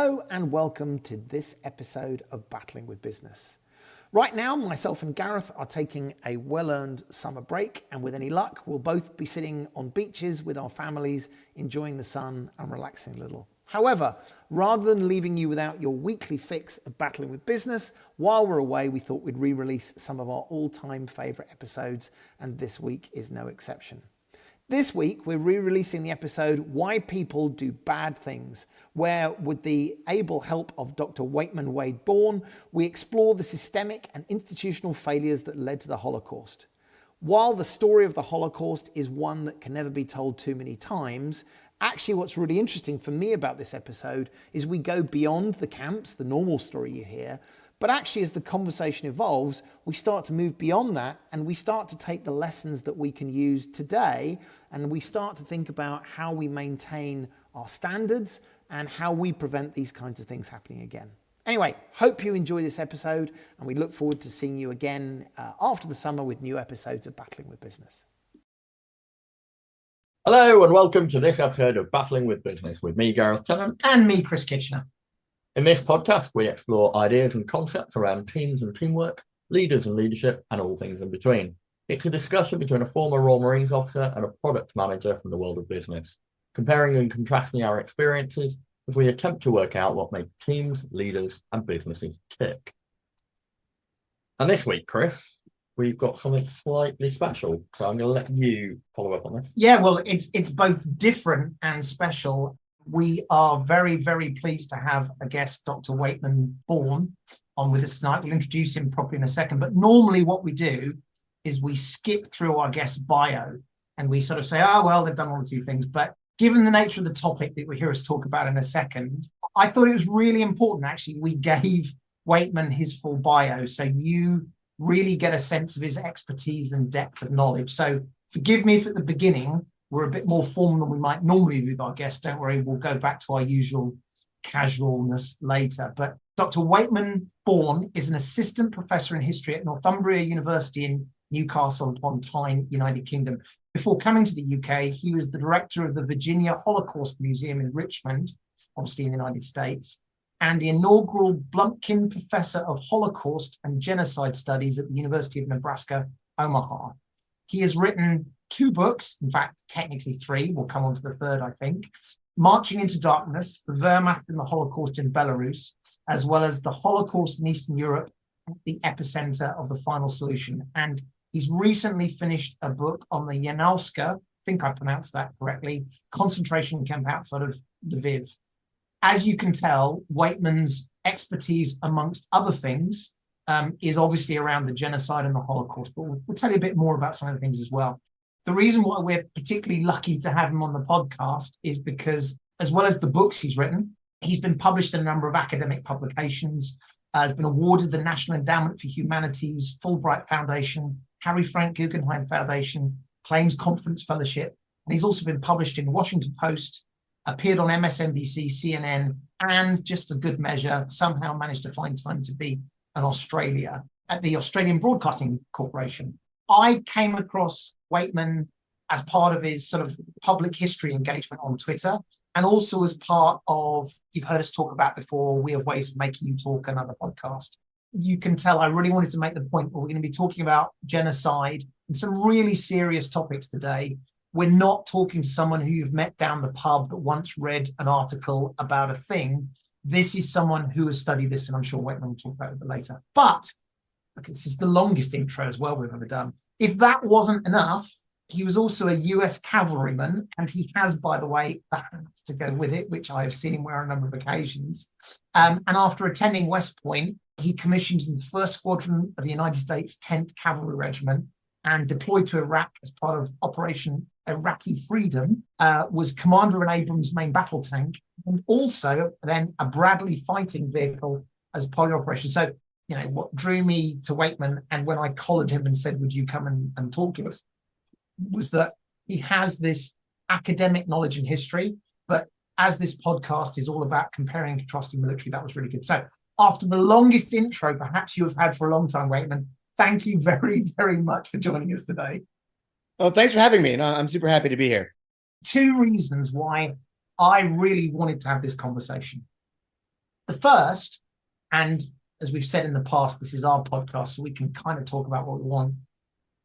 Hello and welcome to this episode of Battling with Business. Right now, myself and Gareth are taking a well-earned summer break, and with any luck, we'll both be sitting on beaches with our families, enjoying the sun and relaxing a little. However, rather than leaving you without your weekly fix of Battling with Business, while we're away, we thought we'd re-release some of our all-time favourite episodes, and this week is no exception. This week, we're re-releasing the episode Why People Do Bad Things, where, with the able help of Dr. Waitman Wade Beorn, we explore the systemic and institutional failures that led to the Holocaust. While the story of the Holocaust is one that can never be told too many times, actually what's really interesting for me about this episode is we go beyond the camps, the normal story you hear, but actually, as the conversation evolves, we start to move beyond that and we start to take the lessons that we can use today and we start to think about how we maintain our standards and how we prevent these kinds of things happening again. Anyway, hope you enjoy this episode and we look forward to seeing you again after the summer with new episodes of Battling with Business. Hello and welcome to this episode of Battling with Business with me, Gareth Tennant. And me, Chris Kitchener. In this podcast, we explore ideas and concepts around teams and teamwork, leaders and leadership, and all things in between. It's a discussion between a former Royal Marines officer and a product manager from the world of business, comparing and contrasting our experiences as we attempt to work out what makes teams, leaders, and businesses tick. And this week, Chris, we've got something slightly special, so I'm going to let you follow up on this. Yeah, well, it's both different and special. We are very, very pleased to have a guest, Dr. Waitman Beorn, on with us tonight. We'll introduce him properly in a second. But normally what we do is we skip through our guest's bio and we sort of say, oh, well, they've done one or two things. But given the nature of the topic that we'll hear us talk about in a second, I thought it was really important, actually, we gave Waitman his full bio so you really get a sense of his expertise and depth of knowledge. So forgive me if at the beginning we're a bit more formal than we might normally do with our guests. Don't worry, we'll go back to our usual casualness later. But Dr. Waitman Beorn is an assistant professor in history at Northumbria University in Newcastle upon Tyne, United Kingdom. Before coming to the UK, he was the director of the Virginia Holocaust Museum in Richmond, obviously in the United States, and the inaugural Blumpkin Professor of Holocaust and Genocide Studies at the University of Nebraska, Omaha. He has written 2 books, in fact, technically 3, we'll come on to the third, I think, Marching into Darkness, The Wehrmacht and the Holocaust in Belarus, as well as The Holocaust in Eastern Europe, the epicenter of the final solution. And he's recently finished a book on the Yanowska, I think I pronounced that correctly, concentration camp outside of Lviv. As you can tell, Waitman's expertise, amongst other things, is obviously around the genocide and the Holocaust, but we'll tell you a bit more about some of the things as well. The reason why we're particularly lucky to have him on the podcast is because, as well as the books he's written, he's been published in a number of academic publications, has been awarded the National Endowment for Humanities, Fulbright Foundation, Harry Frank Guggenheim Foundation, Claims Conference Fellowship, and he's also been published in Washington Post, appeared on MSNBC, CNN, and just for good measure, somehow managed to find time to be in Australia at the Australian Broadcasting Corporation. I came across Waitman as part of his sort of public history engagement on Twitter, and also as part of, you've heard us talk about before, We Have Ways of Making You Talk, another podcast. You can tell I really wanted to make the point that we're going to be talking about genocide and some really serious topics today. We're not talking to someone who you've met down the pub that once read an article about a thing. This is someone who has studied this, and I'm sure Waitman will talk about it a bit later. But look, this is the longest intro as well we've ever done. If that wasn't enough, he was also a US cavalryman, and he has, by the way, the hat to go with it, which I have seen him wear on a number of occasions. And after attending West Point, he commissioned in the 1st Squadron of the United States 10th Cavalry Regiment and deployed to Iraq as part of Operation Iraqi Freedom, was commander of an Abrams main battle tank, and also then a Bradley fighting vehicle as part of the operation. So, you know, what drew me to Waitman, and when I collared him and said, would you come and talk to us, was that he has this academic knowledge in history, but as this podcast is all about comparing and contrasting military, that was really good. So after the longest intro perhaps you have had for a long time, Waitman, thank you very, very much for joining us today. Well, thanks for having me. And I'm super happy to be here. 2 reasons why I really wanted to have this conversation. The first, and as we've said in the past, this is our podcast, so we can kind of talk about what we want.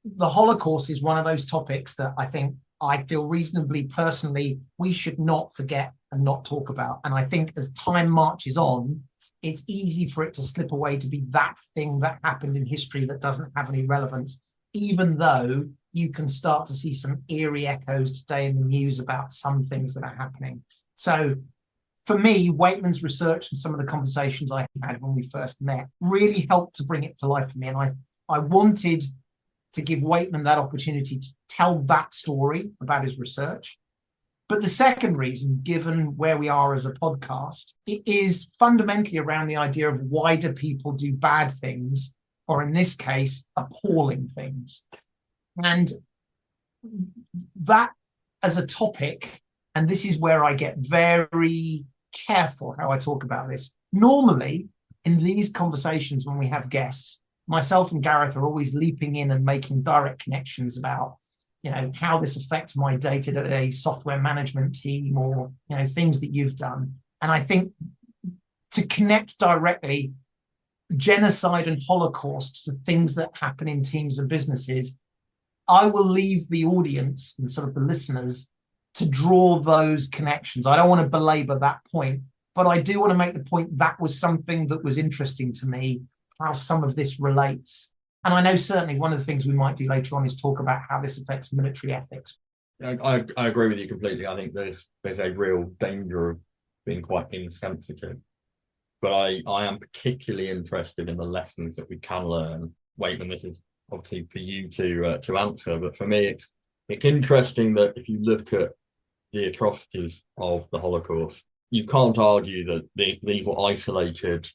The Holocaust is one of those topics that I feel reasonably personally we should not forget and not talk about. And I think as time marches on, it's easy for it to slip away to be that thing that happened in history that doesn't have any relevance, even though you can start to see some eerie echoes today in the news about some things that are happening. So for me, Waitman's research and some of the conversations I had when we first met really helped to bring it to life for me. And I wanted to give Waitman that opportunity to tell that story about his research. But the second reason, given where we are as a podcast, it is fundamentally around the idea of why do people do bad things, or in this case, appalling things. And that as a topic, and this is where I get very careful how I talk about this. Normally, in these conversations when we have guests, myself and Gareth are always leaping in and making direct connections about how this affects my day-to-day software management team, or things that you've done. And I think to connect directly genocide and Holocaust to things that happen in teams and businesses, I will leave the audience and sort of the listeners to draw those connections. I don't want to belabor that point, but I do want to make the point that was something that was interesting to me, how some of this relates. And I know certainly one of the things we might do later on is talk about how this affects military ethics. I agree with you completely. I think there's a real danger of being quite insensitive. But I am particularly interested in the lessons that we can learn. Waitman, this is obviously for you to answer, but for me, it's interesting that if you look at the atrocities of the Holocaust, you can't argue that these were isolated,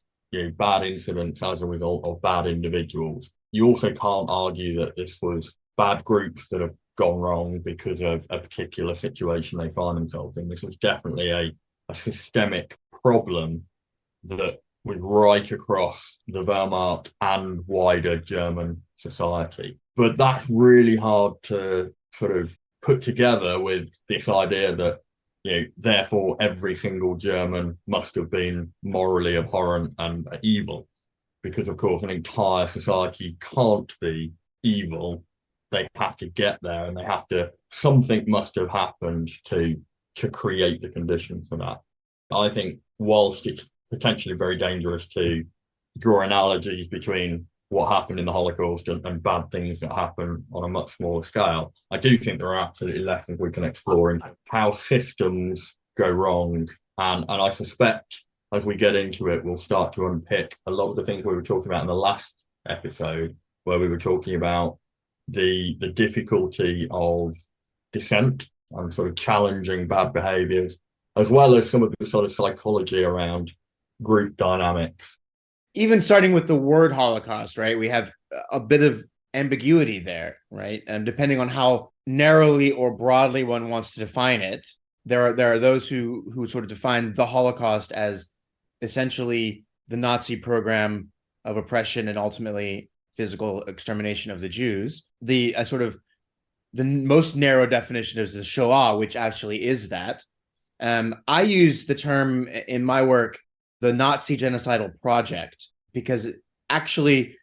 bad incidents as a result of bad individuals. You also can't argue that this was bad groups that have gone wrong because of a particular situation they find themselves in. This was definitely a systemic problem that was right across the Wehrmacht and wider German society. But that's really hard to sort of put together with this idea that, therefore every single German must have been morally abhorrent and evil. Because, of course, an entire society can't be evil. They have to get there, and something must have happened to create the conditions for that. I think whilst it's potentially very dangerous to draw analogies between what happened in the Holocaust and bad things that happen on a much smaller scale, I do think there are absolutely lessons we can explore in how systems go wrong. And I suspect as we get into it, we'll start to unpick a lot of the things we were talking about in the last episode, where we were talking about the difficulty of dissent and sort of challenging bad behaviors, as well as some of the sort of psychology around group dynamics. Even starting with the word Holocaust, right? We have a bit of ambiguity there, right? And depending on how narrowly or broadly one wants to define it, there are those who sort of define the Holocaust as essentially the Nazi program of oppression and ultimately physical extermination of the Jews. The most narrow definition is the Shoah, which actually is that. I use the term in my work, the Nazi genocidal project, because actually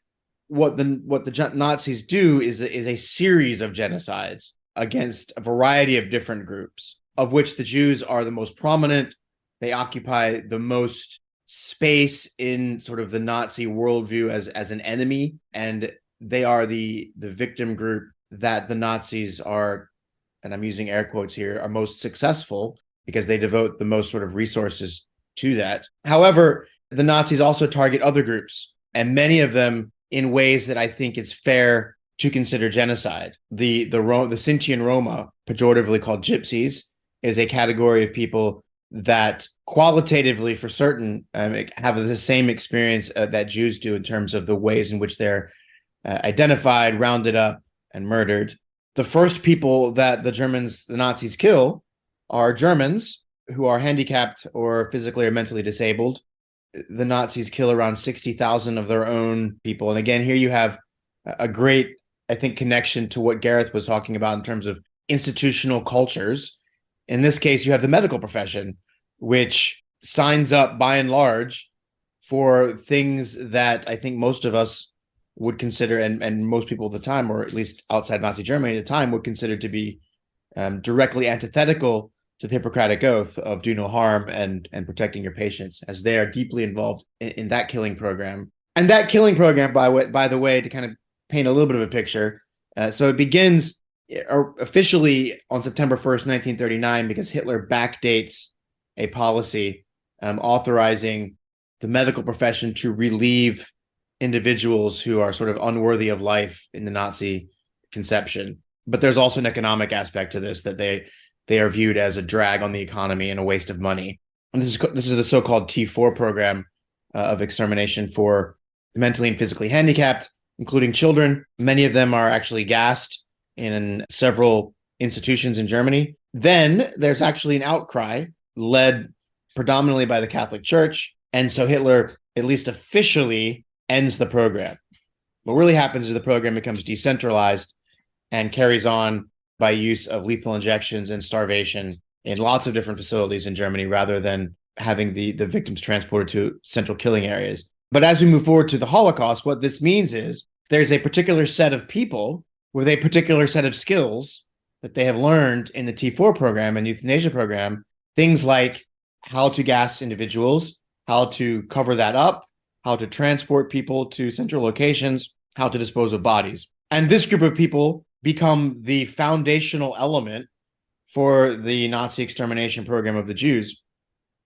what the Nazis do is a series of genocides against a variety of different groups, of which the Jews are the most prominent. They occupy the most space in sort of the Nazi worldview as an enemy, and they are the victim group that the Nazis are, and I'm using air quotes here, are most successful because they devote the most sort of resources to that. However, the Nazis also target other groups, and many of them in ways that I think it's fair to consider genocide. The Sinti and Roma, pejoratively called gypsies, is a category of people that qualitatively, for certain, have the same experience that Jews do in terms of the ways in which they're identified, rounded up, and murdered. The first people that the Nazis kill are Germans who are handicapped or physically or mentally disabled. The Nazis kill around 60,000 of their own people. And again, here you have a great, I think, connection to what Gareth was talking about in terms of institutional cultures. In this case, you have the medical profession, which signs up by and large for things that I think most of us would consider, and most people at the time, or at least outside Nazi Germany at the time, would consider to be directly antithetical to the Hippocratic Oath of do no harm and protecting your patients, as they are deeply involved in that killing program. And that killing program, by the way, to kind of paint a little bit of a picture, so it begins officially on September 1st, 1939, because Hitler backdates a policy authorizing the medical profession to relieve individuals who are sort of unworthy of life in the Nazi conception. But there's also an economic aspect to this, that they are viewed as a drag on the economy and a waste of money. And this is the so-called T4 program of extermination for the mentally and physically handicapped, including children. Many of them are actually gassed in several institutions in Germany. Then there's actually an outcry led predominantly by the Catholic Church. And so Hitler, at least officially, ends the program. What really happens is the program becomes decentralized and carries on by use of lethal injections and starvation in lots of different facilities in Germany, rather than having the victims transported to central killing areas. But as we move forward to the Holocaust, what this means is there's a particular set of people with a particular set of skills that they have learned in the T4 program and euthanasia program, things like how to gas individuals, how to cover that up, how to transport people to central locations, how to dispose of bodies. And this group of people become the foundational element for the Nazi extermination program of the Jews,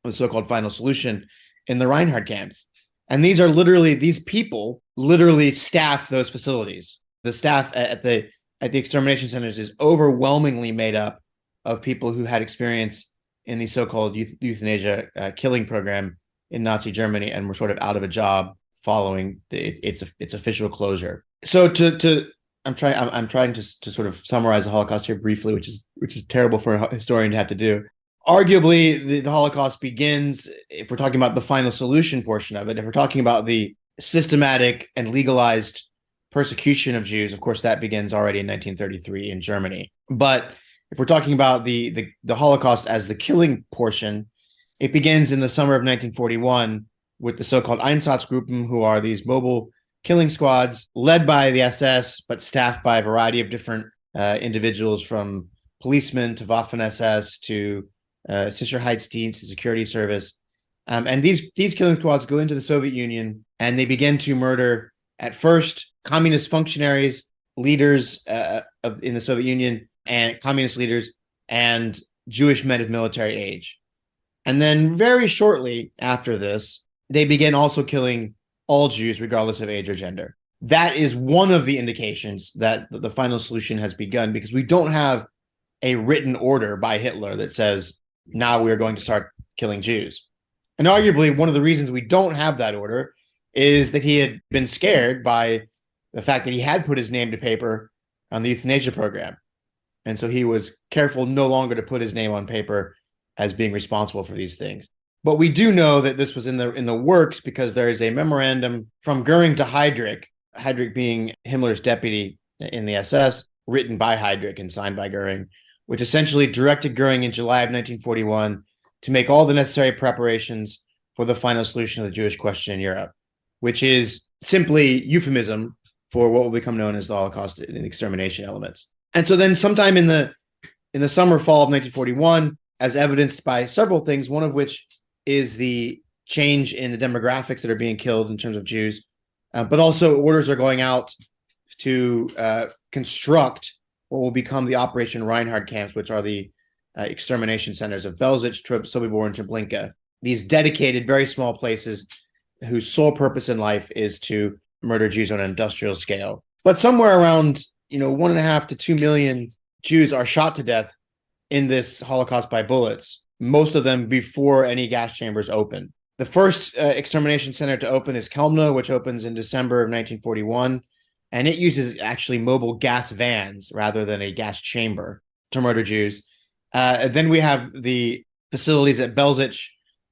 the so-called final solution, in the Reinhard camps. And these people literally staff those facilities. The staff at the extermination centers is overwhelmingly made up of people who had experience in the so-called euthanasia killing program in Nazi Germany and were sort of out of a job following its official closure. So I'm trying to sort of summarize the Holocaust here briefly, which is terrible for a historian to have to do. Arguably, the Holocaust begins, if we're talking about the final solution portion of it, if we're talking about the systematic and legalized persecution of Jews, of course, that begins already in 1933 in Germany. But if we're talking about the Holocaust as the killing portion, it begins in the summer of 1941 with the so-called Einsatzgruppen, who are these mobile killing squads led by the SS, but staffed by a variety of different individuals, from policemen to Waffen-SS to Sicherheitsdienst, the security service. And these killing squads go into the Soviet Union, and they begin to murder, at first, communist functionaries, leaders in the Soviet Union, and communist leaders, and Jewish men of military age. And then very shortly after this, they begin also killing all Jews, regardless of age or gender. That is one of the indications that the final solution has begun, because we don't have a written order by Hitler that says, now we're going to start killing Jews. And arguably, one of the reasons we don't have that order is that he had been scared by the fact that he had put his name to paper on the euthanasia program. And so he was careful no longer to put his name on paper as being responsible for these things. But we do know that this was in the works, because there is a memorandum from Goering to Heydrich being Himmler's deputy in the SS, written by Heydrich and signed by Goering, which essentially directed Goering in July of 1941 to make all the necessary preparations for the final solution of the Jewish question in Europe, which is simply euphemism for what will become known as the Holocaust and the extermination elements. And so then sometime in the summer, fall of 1941, as evidenced by several things, one of which is the change in the demographics that are being killed in terms of Jews, but also orders are going out to construct what will become the Operation Reinhard camps, which are the extermination centers of Belzec, Sobibor, and Treblinka. These dedicated, very small places whose sole purpose in life is to murder Jews on an industrial scale. But somewhere around 1.5 to 2 million Jews are shot to death in this Holocaust by bullets, most of them before any gas chambers open. The first extermination center to open is Kelmna, which opens in December of 1941, and it uses actually mobile gas vans rather than a gas chamber to murder Jews. Then we have the facilities at Belzec,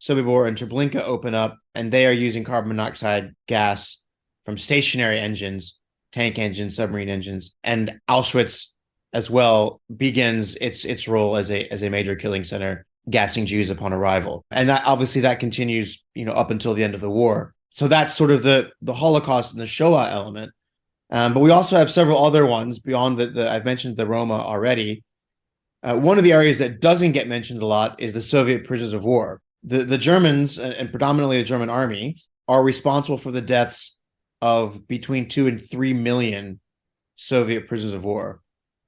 Sobibor, and Treblinka open up, and they are using carbon monoxide gas from stationary engines, tank engines, submarine engines, and Auschwitz as well begins its role as a major killing center, gassing Jews upon arrival. And that obviously that continues, up until the end of the war. So that's sort of the Holocaust and the Shoah element. But we also have several other ones beyond the I've mentioned the Roma already. One of the areas that doesn't get mentioned a lot is the Soviet prisoners of war. The Germans, and predominantly the German army, are responsible for the deaths of between 2 and 3 million Soviet prisoners of war.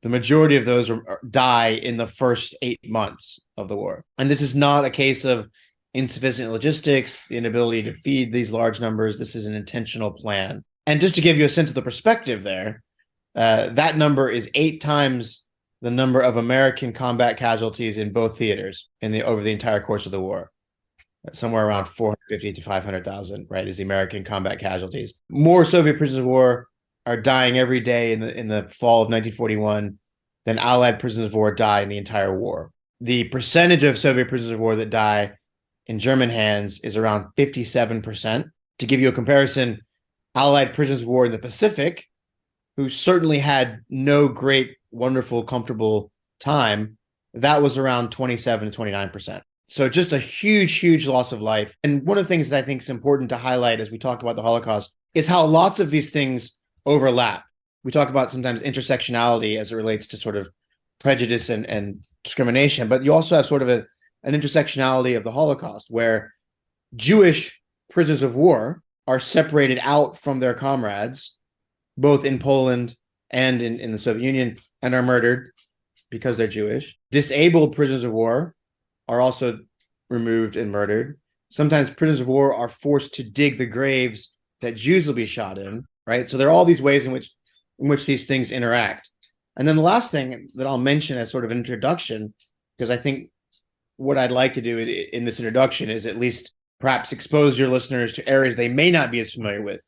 The majority of those die in the first 8 months of the war. And this is not a case of insufficient logistics, the inability to feed these large numbers. This is an intentional plan. And just to give you a sense of the perspective there, that number is 8 times the number of American combat casualties in both theaters over the entire course of the war. Somewhere around 450 to 500,000, right, is the American combat casualties. More Soviet prisoners of war are dying every day in the fall of 1941 than Allied prisoners of war die in the entire war. The percentage of Soviet prisoners of war that die in German hands is around 57%. To give you a comparison, Allied prisoners of war in the Pacific, who certainly had no great, wonderful, comfortable time, that was around 27 to 29%. So just a huge, huge loss of life. And one of the things that I think is important to highlight as we talk about the Holocaust is how lots of these things overlap. We talk about sometimes intersectionality as it relates to sort of prejudice and discrimination, but you also have sort of an intersectionality of the Holocaust where Jewish prisoners of war are separated out from their comrades, both in Poland and in the Soviet Union, and are murdered because they're Jewish. Disabled prisoners of war are also removed and murdered. Sometimes prisoners of war are forced to dig the graves that Jews will be shot in, right? So there are all these ways in which these things interact. And then the last thing that I'll mention as sort of an introduction, because I think what I'd like to do in this introduction is at least perhaps expose your listeners to areas they may not be as familiar with,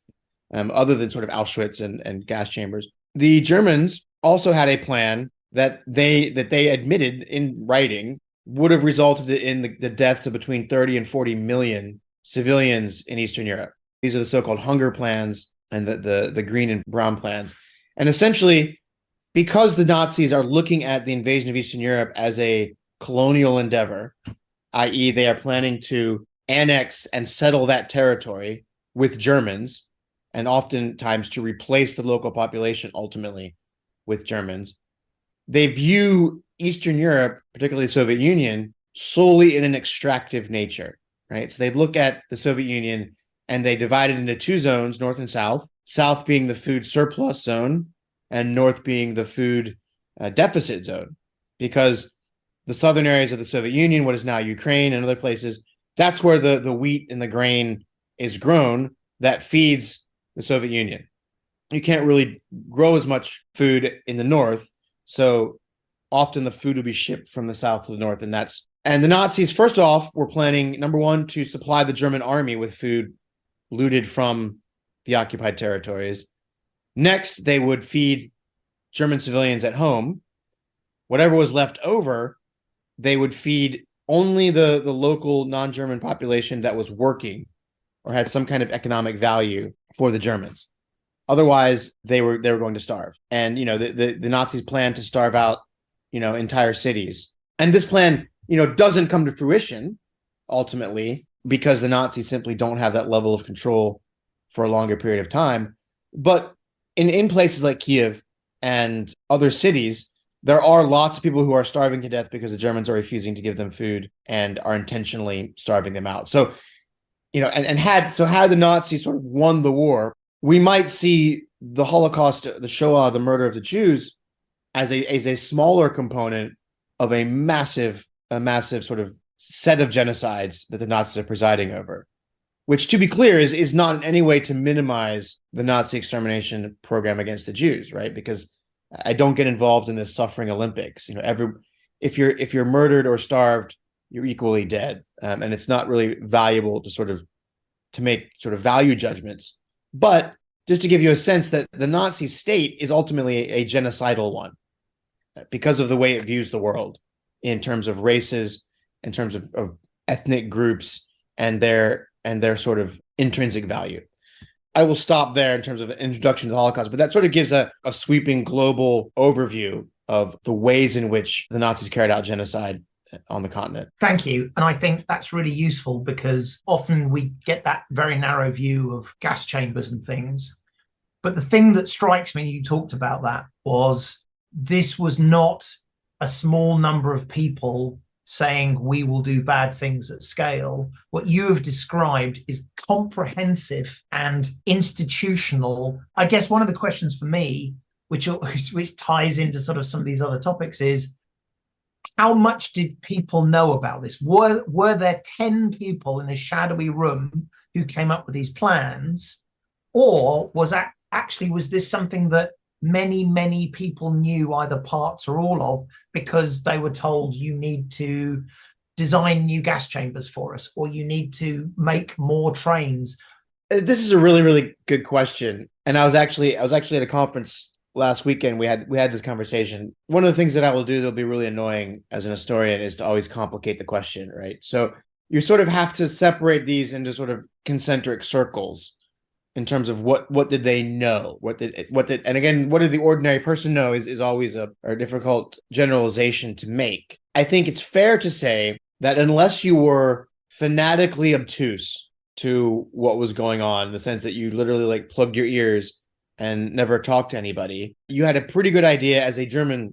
other than sort of Auschwitz and gas chambers. The Germans also had a plan that they admitted in writing would have resulted in the deaths of between 30 and 40 million civilians in Eastern Europe. These are the so-called hunger plans and the green and brown plans. And essentially, because the Nazis are looking at the invasion of Eastern Europe as a colonial endeavor, i.e. they are planning to annex and settle that territory with Germans, and oftentimes to replace the local population ultimately with Germans, they view Eastern Europe, particularly the Soviet Union, solely in an extractive nature, right? So they look at the Soviet Union and they divide it into 2 zones, North and South, South being the food surplus zone and North being the food deficit zone, because the southern areas of the Soviet Union, what is now Ukraine and other places, that's where the wheat and the grain is grown that feeds the Soviet Union. You can't really grow as much food in the North, so often the food will be shipped from the South to the North, and the Nazis, first off, were planning, number one, to supply the German army with food looted from the occupied territories. Next, they would feed German civilians at home. Whatever was left over, they would feed only the local non-German population that was working or had some kind of economic value for the Germans. Otherwise, they were going to starve. And the Nazis planned to starve out entire cities. And this plan doesn't come to fruition ultimately because the Nazis simply don't have that level of control for a longer period of time. But in places like Kiev and other cities, there are lots of people who are starving to death because the Germans are refusing to give them food and are intentionally starving them out. So, had the Nazis sort of won the war, we might see the Holocaust, the Shoah, the murder of the Jews, as a smaller component of a massive sort of set of genocides that the Nazis are presiding over, which, to be clear, is not in any way to minimize the Nazi extermination program against the Jews, right? Because I don't get involved in this suffering Olympics. If you're murdered or starved, you're equally dead, and it's not really valuable to make sort of value judgments. But just to give you a sense that the Nazi state is ultimately a genocidal one because of the way it views the world in terms of races, in terms of ethnic groups and their sort of intrinsic value. I will stop there in terms of an introduction to the Holocaust, but that sort of gives a sweeping global overview of the ways in which the Nazis carried out genocide on the continent. Thank you. And I think that's really useful because often we get that very narrow view of gas chambers and things. But the thing that strikes me, you talked about that, was this was not a small number of people saying we will do bad things at scale. What you have described is comprehensive and institutional. I guess one of the questions for me, which ties into sort of some of these other topics, is how much did people know about this? Were there 10 people in a shadowy room who came up with these plans? Or was this something that many people knew either parts or all of, because they were told you need to design new gas chambers for us, or you need to make more trains? This is a really good question. And I was actually at a conference last weekend. We had this conversation. One of the things that I will do that'll be really annoying as an historian is to always complicate the question, right? So you sort of have to separate these into sort of concentric circles in terms of what did they know? What did and again, what did the ordinary person know is always a difficult generalization to make. I think it's fair to say that unless you were fanatically obtuse to what was going on, in the sense that you literally like plugged your ears and never talked to anybody, you had a pretty good idea as a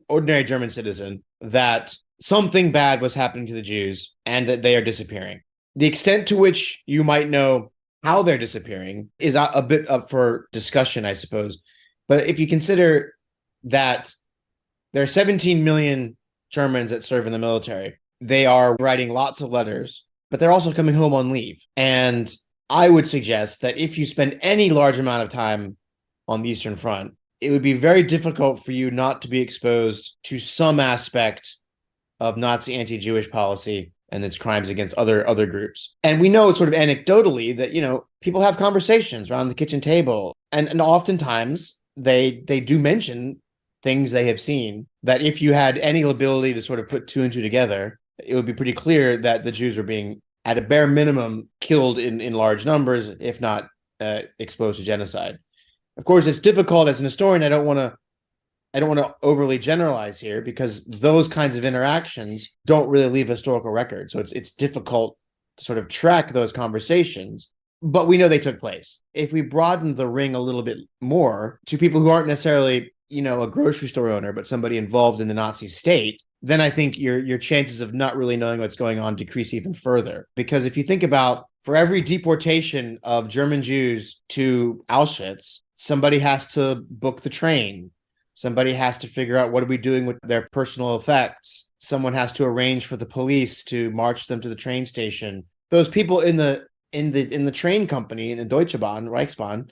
ordinary German citizen that something bad was happening to the Jews and that they are disappearing. The extent to which you might know how they're disappearing is a bit up for discussion, I suppose. But if you consider that there are 17 million Germans that serve in the military, they are writing lots of letters, but they're also coming home on leave. And I would suggest that if you spend any large amount of time on the Eastern Front, it would be very difficult for you not to be exposed to some aspect of Nazi anti-Jewish policy and its crimes against other groups. And we know sort of anecdotally that, people have conversations around the kitchen table. And oftentimes they do mention things they have seen that if you had any ability to sort of put two and two together, it would be pretty clear that the Jews were being, at a bare minimum, killed in large numbers, if not exposed to genocide. Of course, it's difficult as an historian. I don't want to overly generalize here because those kinds of interactions don't really leave historical record. So it's difficult to sort of track those conversations, but we know they took place. If we broaden the ring a little bit more to people who aren't necessarily, a grocery store owner, but somebody involved in the Nazi state, then I think your chances of not really knowing what's going on decrease even further. Because if you think about, for every deportation of German Jews to Auschwitz, somebody has to book the train. Somebody has to figure out what are we doing with their personal effects. Someone has to arrange for the police to march them to the train station. Those people in the train company, in the Deutsche Bahn, Reichsbahn,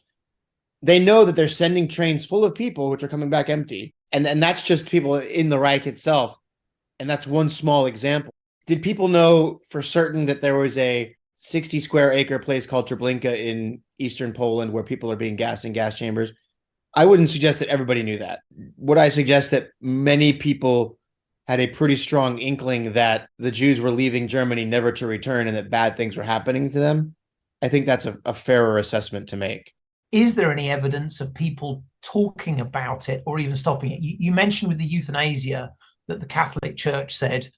they know that they're sending trains full of people which are coming back empty. And that's just people in the Reich itself. And that's one small example. Did people know for certain that there was a 60 square acre place called Treblinka in eastern Poland where people are being gassed in gas chambers? I wouldn't suggest that everybody knew that. Would I suggest that many people had a pretty strong inkling that the Jews were leaving Germany never to return and that bad things were happening to them? I think that's a fairer assessment to make. Is there any evidence of people talking about it or even stopping it? You mentioned with the euthanasia that the Catholic Church said,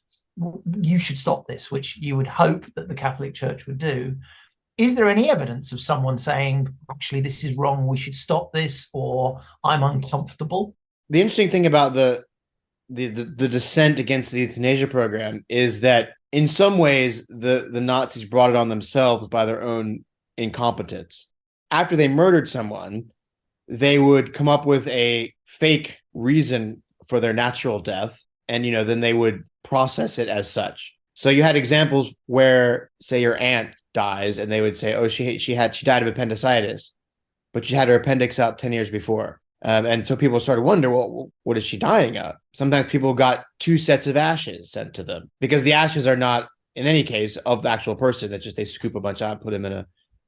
you should stop this, which you would hope that the Catholic Church would do. Is there any evidence of someone saying, actually, this is wrong, we should stop this, or I'm uncomfortable? The interesting thing about the dissent against the euthanasia program is that in some ways, the Nazis brought it on themselves by their own incompetence. After they murdered someone, they would come up with a fake reason for their natural death, and then they would process it as such. So you had examples where, say, your aunt dies, and they would say, "Oh, she died of appendicitis, but she had her appendix out 10 years before." And so people started to wonder, well, what is she dying of? Sometimes people got 2 sets of ashes sent to them because the ashes are not, in any case, of the actual person. That's just they scoop a bunch out, put them in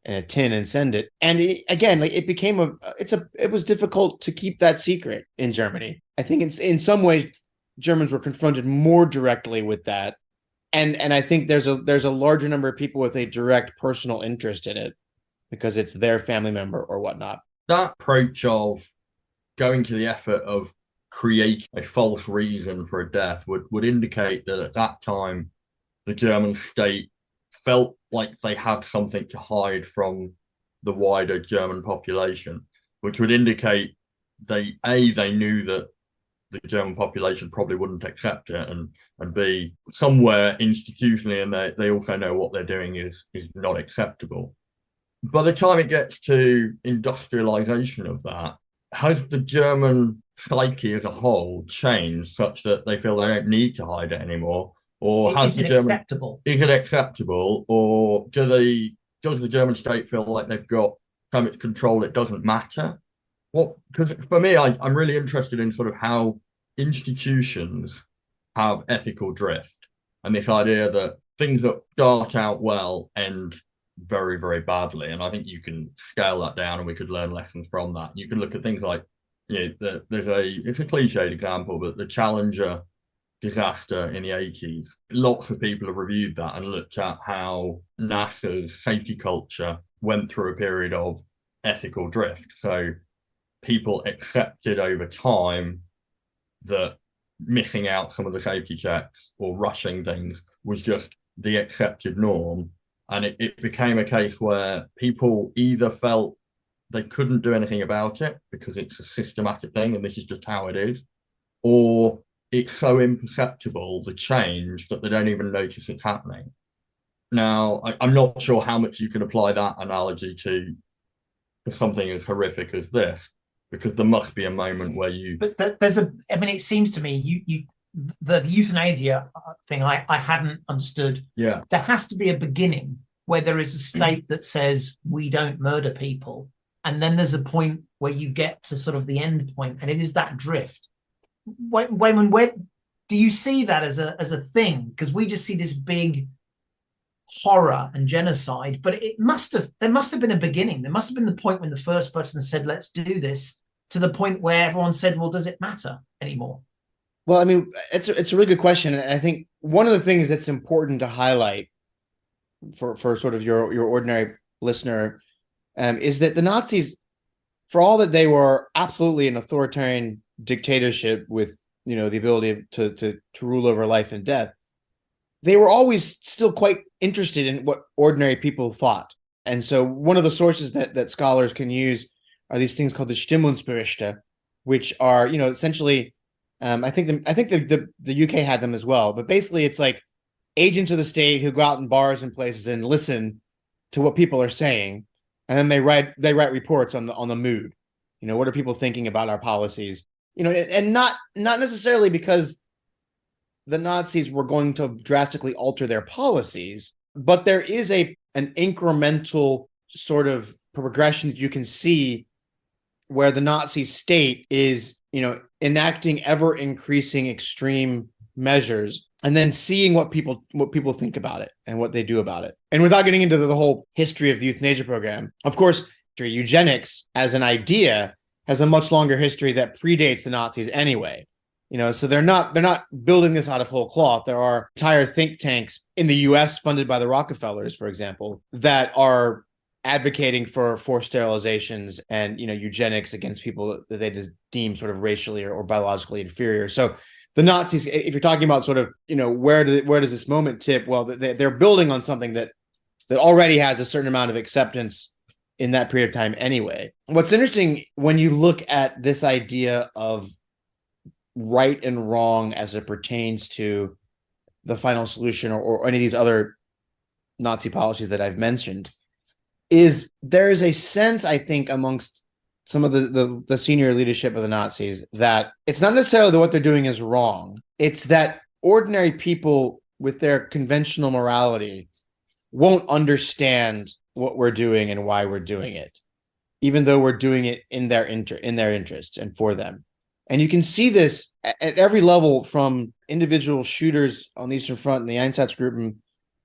a tin, and send it. And it was difficult to keep that secret in Germany. I think in some ways Germans were confronted more directly with that. And I think there's a larger number of people with a direct personal interest in it because it's their family member or whatnot. That approach of going to the effort of create a false reason for a death would indicate that at that time, the German state felt like they had something to hide from the wider German population, which would indicate they knew that the German population probably wouldn't accept it, and B, somewhere institutionally, and they also know what they're doing is not acceptable. By the time it gets to industrialization of that, has the German psyche as a whole changed such that they feel they don't need to hide it anymore? Or Is it acceptable? Is it acceptable? Or does the German state feel like they've got so much control it doesn't matter? Because for me, I'm really interested in sort of how institutions have ethical drift, and this idea that things that start out well end very, very badly. And I think you can scale that down, and we could learn lessons from that. You can look at things like, it's a cliched example, but the Challenger disaster in the 80s. Lots of people have reviewed that and looked at how NASA's safety culture went through a period of ethical drift. So people accepted over time that missing out some of the safety checks or rushing things was just the accepted norm. And it became a case where people either felt they couldn't do anything about it because it's a systematic thing and this is just how it is, or it's so imperceptible, the change, that they don't even notice it's happening. Now, I'm not sure how much you can apply that analogy to something as horrific as this, because there must be a moment where you... But it seems to me, the euthanasia thing, I hadn't understood. Yeah. There has to be a beginning where there is a state that says we don't murder people. And then there's a point where you get to sort of the end point, and it is that drift. Waitman, where do you see that as a thing? Because we just see this big horror and genocide, but there must have been a beginning. There must have been the point when the first person said, let's do this, to the point where everyone said, well, does it matter anymore? Well, I mean, it's a really good question. And I think one of the things that's important to highlight for sort of your ordinary listener is that the Nazis, for all that they were absolutely an authoritarian dictatorship with, the ability to rule over life and death, they were always still quite interested in what ordinary people thought. And so one of the sources that scholars can use are these things called the Stimmungsberichte, which are, essentially, I think the UK had them as well. But basically, it's like agents of the state who go out in bars and places and listen to what people are saying, and then they write reports on the mood. What are people thinking about our policies? And not necessarily because the Nazis were going to drastically alter their policies, but there is an incremental sort of progression that you can see where the Nazi state is, enacting ever increasing extreme measures and then seeing what people think about it and what they do about it. And without getting into the whole history of the euthanasia program, of course, eugenics as an idea has a much longer history that predates the Nazis anyway. So they're not building this out of whole cloth. There are entire think tanks in the US funded by the Rockefellers, for example, that are advocating for forced sterilizations and, eugenics against people that they just deem sort of racially or biologically inferior. So the Nazis, if you're talking about sort of, where does this moment tip? Well, they're building on something that already has a certain amount of acceptance in that period of time anyway. What's interesting when you look at this idea of right and wrong as it pertains to the final solution or any of these other Nazi policies that I've mentioned, is there is a sense, I think, amongst some of the senior leadership of the Nazis that it's not necessarily that what they're doing is wrong. It's that ordinary people with their conventional morality won't understand what we're doing and why we're doing it, even though we're doing it in their interests and for them. And you can see this at every level, from individual shooters on the Eastern Front and the Einsatzgruppen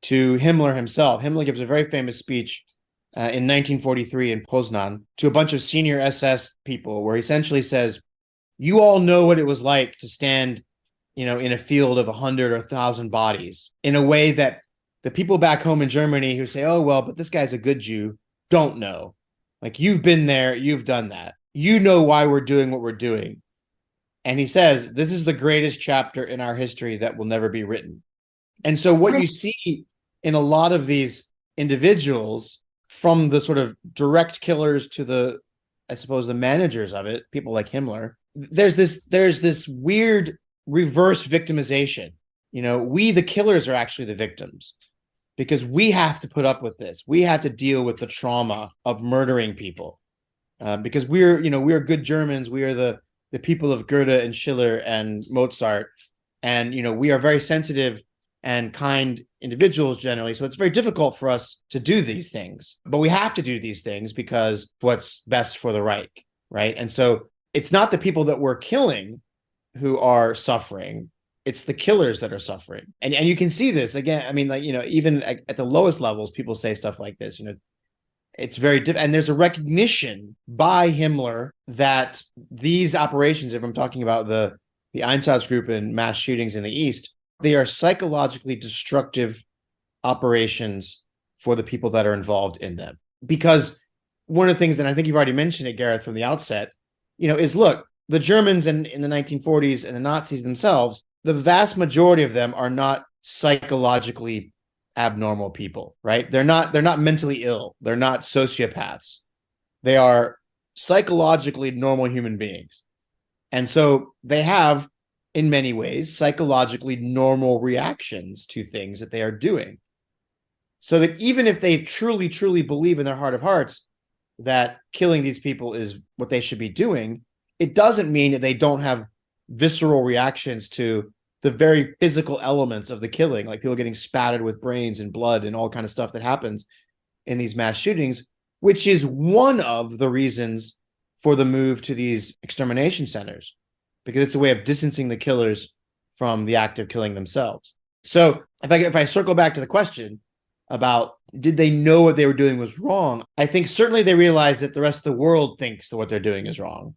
to Himmler himself. Himmler gives a very famous speech in 1943 in Poznan to a bunch of senior SS people, where he essentially says, you all know what it was like to stand, in a field of 100 or 1,000 bodies, in a way that the people back home in Germany who say, oh, well, but this guy's a good Jew, don't know. Like, you've been there, you've done that. You know why we're doing what we're doing. And he says, this is the greatest chapter in our history that will never be written. And so what you see in a lot of these individuals, from the sort of direct killers to the, I suppose, the managers of it, people like Himmler, there's this weird reverse victimization. We, the killers, are actually the victims because we have to put up with this. We have to deal with the trauma of murdering people because we're good Germans. We are the people of Goethe and Schiller and Mozart. And, we are very sensitive and kind individuals generally. So it's very difficult for us to do these things, but we have to do these things because what's best for the Reich, right? And so it's not the people that we're killing who are suffering. It's the killers that are suffering. And you can see this again. I mean, even at the lowest levels, people say stuff like this, it's very and there's a recognition by Himmler that these operations, if I'm talking about the Einsatzgruppe and mass shootings in the East, they are psychologically destructive operations for the people that are involved in them. Because one of the things, and I think you've already mentioned it, Gareth, from the outset, is look, the Germans in the 1940s and the Nazis themselves, the vast majority of them are not psychologically abnormal people, right? They're not mentally ill. They're not sociopaths. They are psychologically normal human beings. And so they have, in many ways, psychologically normal reactions to things that they are doing. So that even if they truly, truly believe in their heart of hearts that killing these people is what they should be doing, it doesn't mean that they don't have visceral reactions to the very physical elements of the killing, like people getting spattered with brains and blood and all kind of stuff that happens in these mass shootings, which is one of the reasons for the move to these extermination centers, because it's a way of distancing the killers from the act of killing themselves. So if I circle back to the question about did they know what they were doing was wrong, I think certainly they realized that the rest of the world thinks that what they're doing is wrong,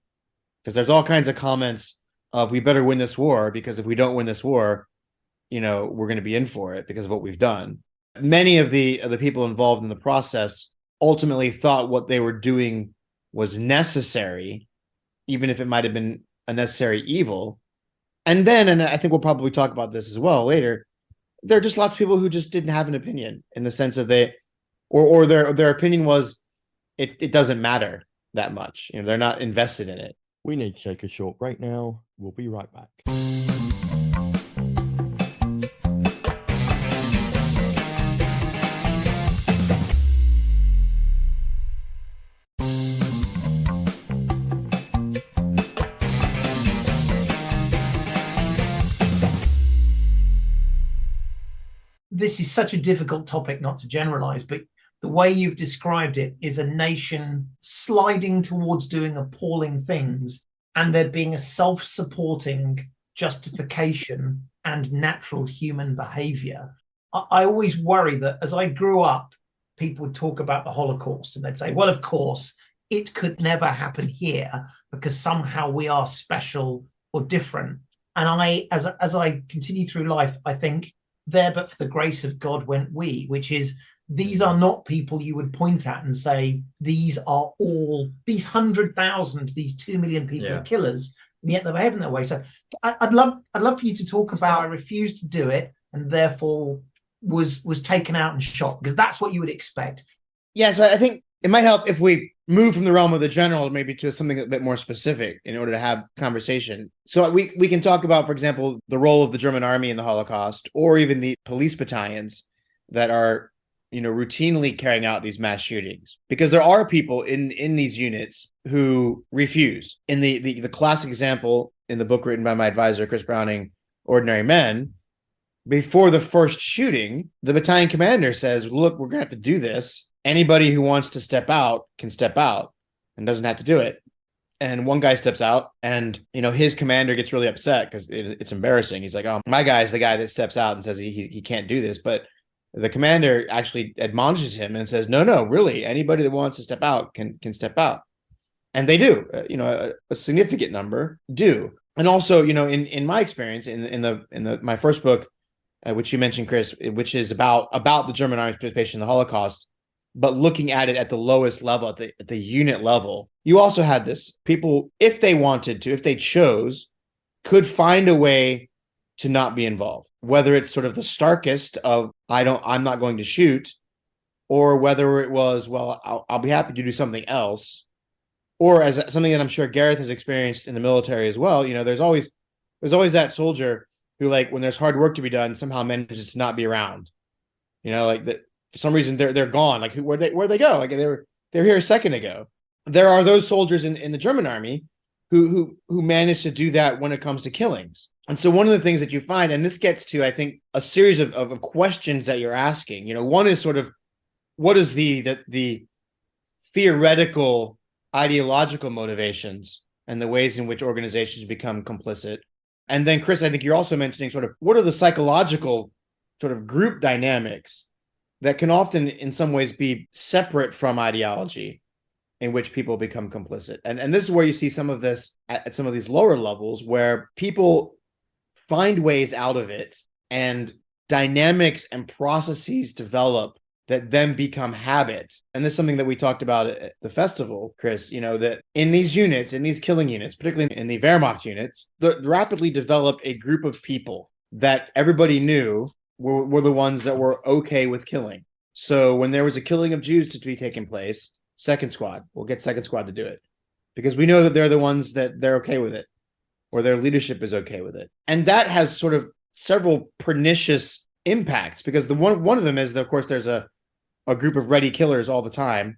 because there's all kinds of comments of we better win this war, because if we don't win this war, we're going to be in for it because of what we've done. Many of the people involved in the process ultimately thought what they were doing was necessary, even if it might have been a necessary evil. And then, and I think we'll probably talk about this as well later, there are just lots of people who just didn't have an opinion, in the sense of their opinion was it doesn't matter that much. They're not invested in it. We need to take a short break now. We'll be right back. This is such a difficult topic not to generalize, but the way you've described it is a nation sliding towards doing appalling things, and there being a self-supporting justification and natural human behavior. I always worry that as I grew up, people would talk about the Holocaust and they'd say, well, of course, it could never happen here because somehow we are special or different. And as I continue through life, I think, there but for the grace of God went we, which is, these are not people you would point at and say, these are all, these 100,000, these 2 million people are killers, and yet they're behaving that way. So I'd love for you to talk about, I refused to do it and therefore was taken out and shot, because that's what you would expect. Yeah, so I think it might help if we move from the realm of the general maybe to something a bit more specific in order to have conversation. So we can talk about, for example, the role of the German army in the Holocaust, or even the police battalions that are routinely carrying out these mass shootings, because there are people in these units who refuse. In the classic example in the book written by my advisor, Chris Browning, Ordinary Men, before the first shooting, the battalion commander says, look, we're going to have to do this. Anybody who wants to step out can step out and doesn't have to do it. And one guy steps out, and his commander gets really upset because it's embarrassing. He's like, oh, my guy's the guy that steps out and says he can't do this. But the commander actually admonishes him and says, no, really, anybody that wants to step out can step out. And they do, a significant number do. And also, in my experience, in my first book, which you mentioned, Chris, which is about the German army's participation in the Holocaust, but looking at it at the lowest level, at the unit level, you also had this people, if they wanted to, if they chose, could find a way to not be involved, whether it's sort of the starkest of I'm not going to shoot, or whether it was, well, I'll be happy to do something else, or as something that I'm sure Gareth has experienced in the military as well. There's always that soldier who, like, when there's hard work to be done, somehow manages to not be around. Like that for some reason they're gone. Like where'd they go? Like they're here a second ago. There are those soldiers in the German army who manage to do that when it comes to killings. And so one of the things that you find, and this gets to, I think, a series of questions that you're asking. One is sort of, what is the theoretical ideological motivations and the ways in which organizations become complicit? And then, Chris, I think you're also mentioning sort of what are the psychological sort of group dynamics that can often in some ways be separate from ideology, in which people become complicit. And this is where you see some of this at some of these lower levels, where people find ways out of it and dynamics and processes develop that then become habit. And this is something that we talked about at the festival, Chris, that in these units, in these killing units, particularly in the Wehrmacht units, rapidly developed a group of people that everybody knew were the ones that were okay with killing. So when there was a killing of Jews to be taking place, second squad, we'll get second squad to do it, because we know that they're the ones that they're okay with it, or their leadership is okay with it. And that has sort of several pernicious impacts, because the one of them is that, of course, there's a group of ready killers all the time.